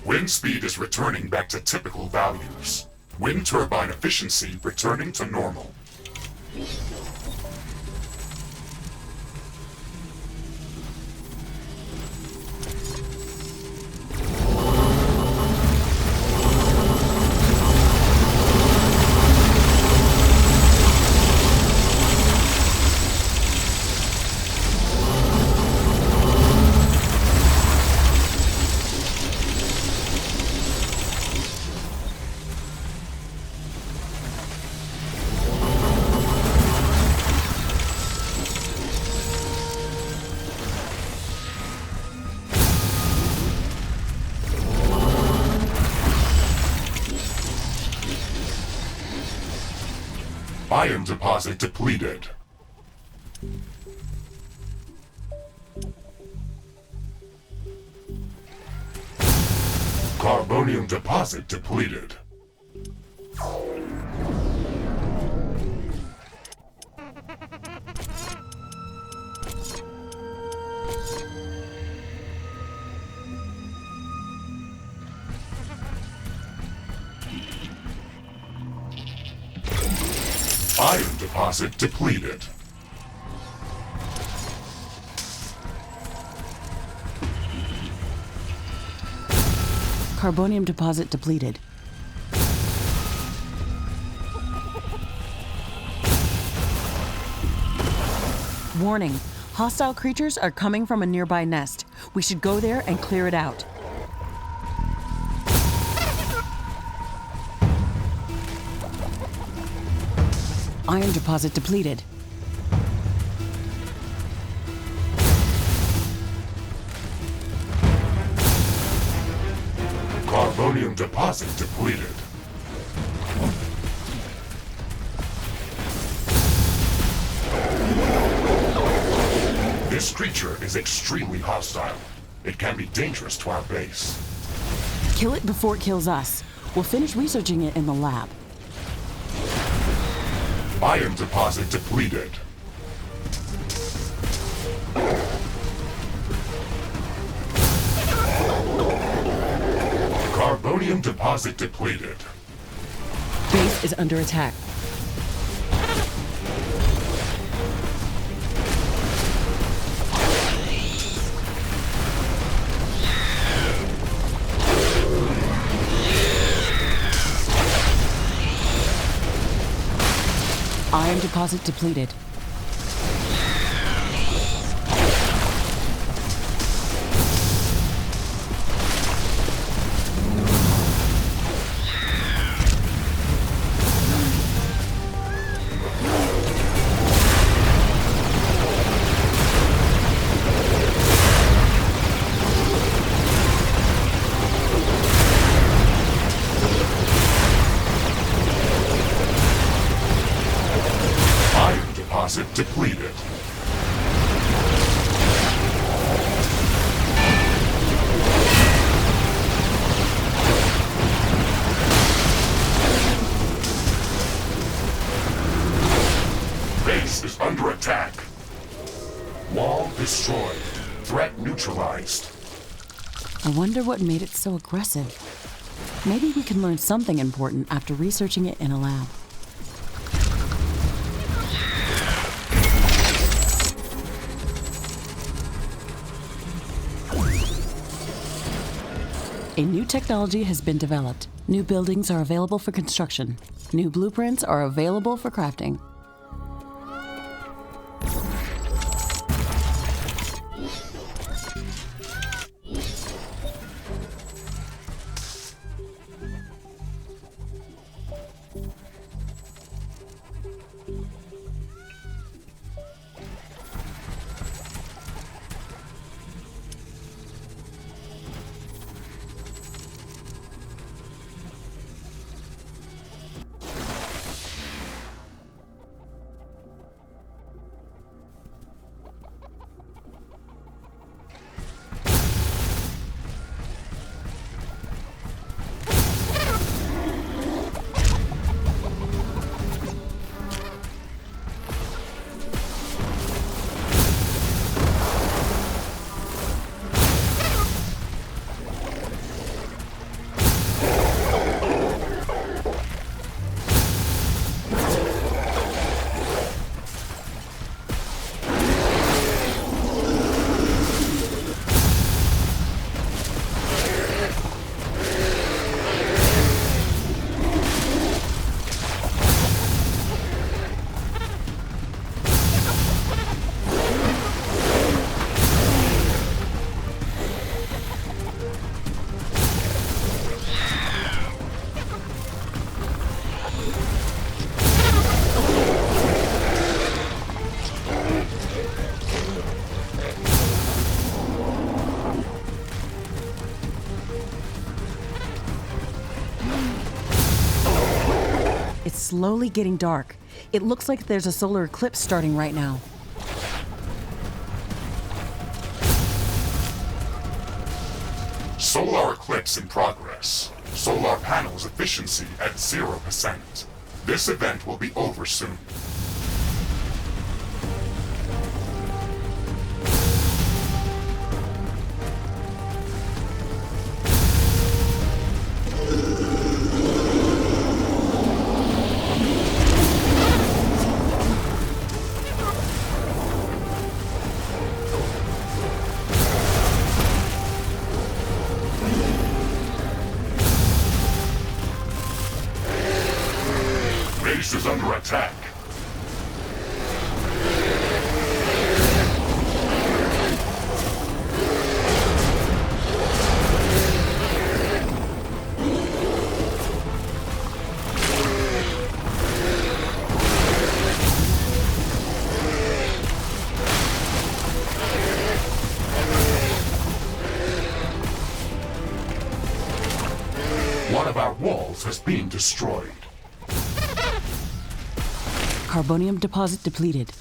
Wind speed is returning back to typical values. Wind turbine efficiency returning to normal. Iron deposit depleted. Carbonium deposit depleted. Iron deposit depleted. Carbonium deposit depleted. Warning, hostile creatures are coming from a nearby nest. We should go there and clear it out. Iron deposit depleted. Carbonium deposit depleted. This creature is extremely hostile. It can be dangerous to our base. Kill it before it kills us. We'll finish researching it in the lab. Iron deposit depleted. Carbonium deposit depleted. Base is under attack. Iron deposit depleted. Deposit depleted. Base is under attack. Wall destroyed. Threat neutralized. I wonder what made it so aggressive. Maybe we can learn something important after researching it in a lab. A new technology has been developed. New buildings are available for construction. New blueprints are available for crafting. slowly getting dark. It looks like there's a solar eclipse starting right now. Solar eclipse in progress. Solar panels efficiency at 0%. This event will be over soon. Base is under attack. One of our walls has been destroyed. Carbonium deposit depleted.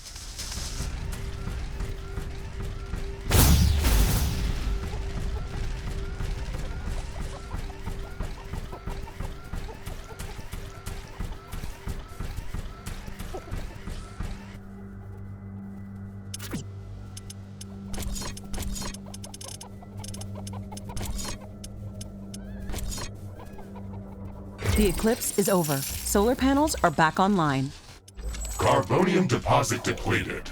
The eclipse is over. Solar panels are back online. Carbonium deposit depleted.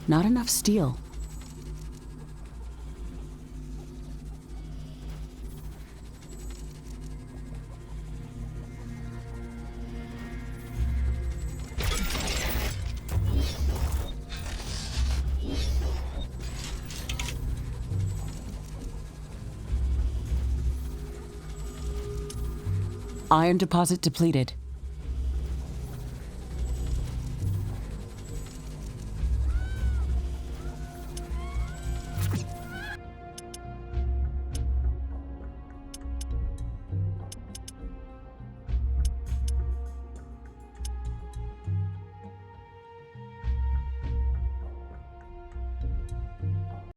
Not enough steel. Iron deposit depleted.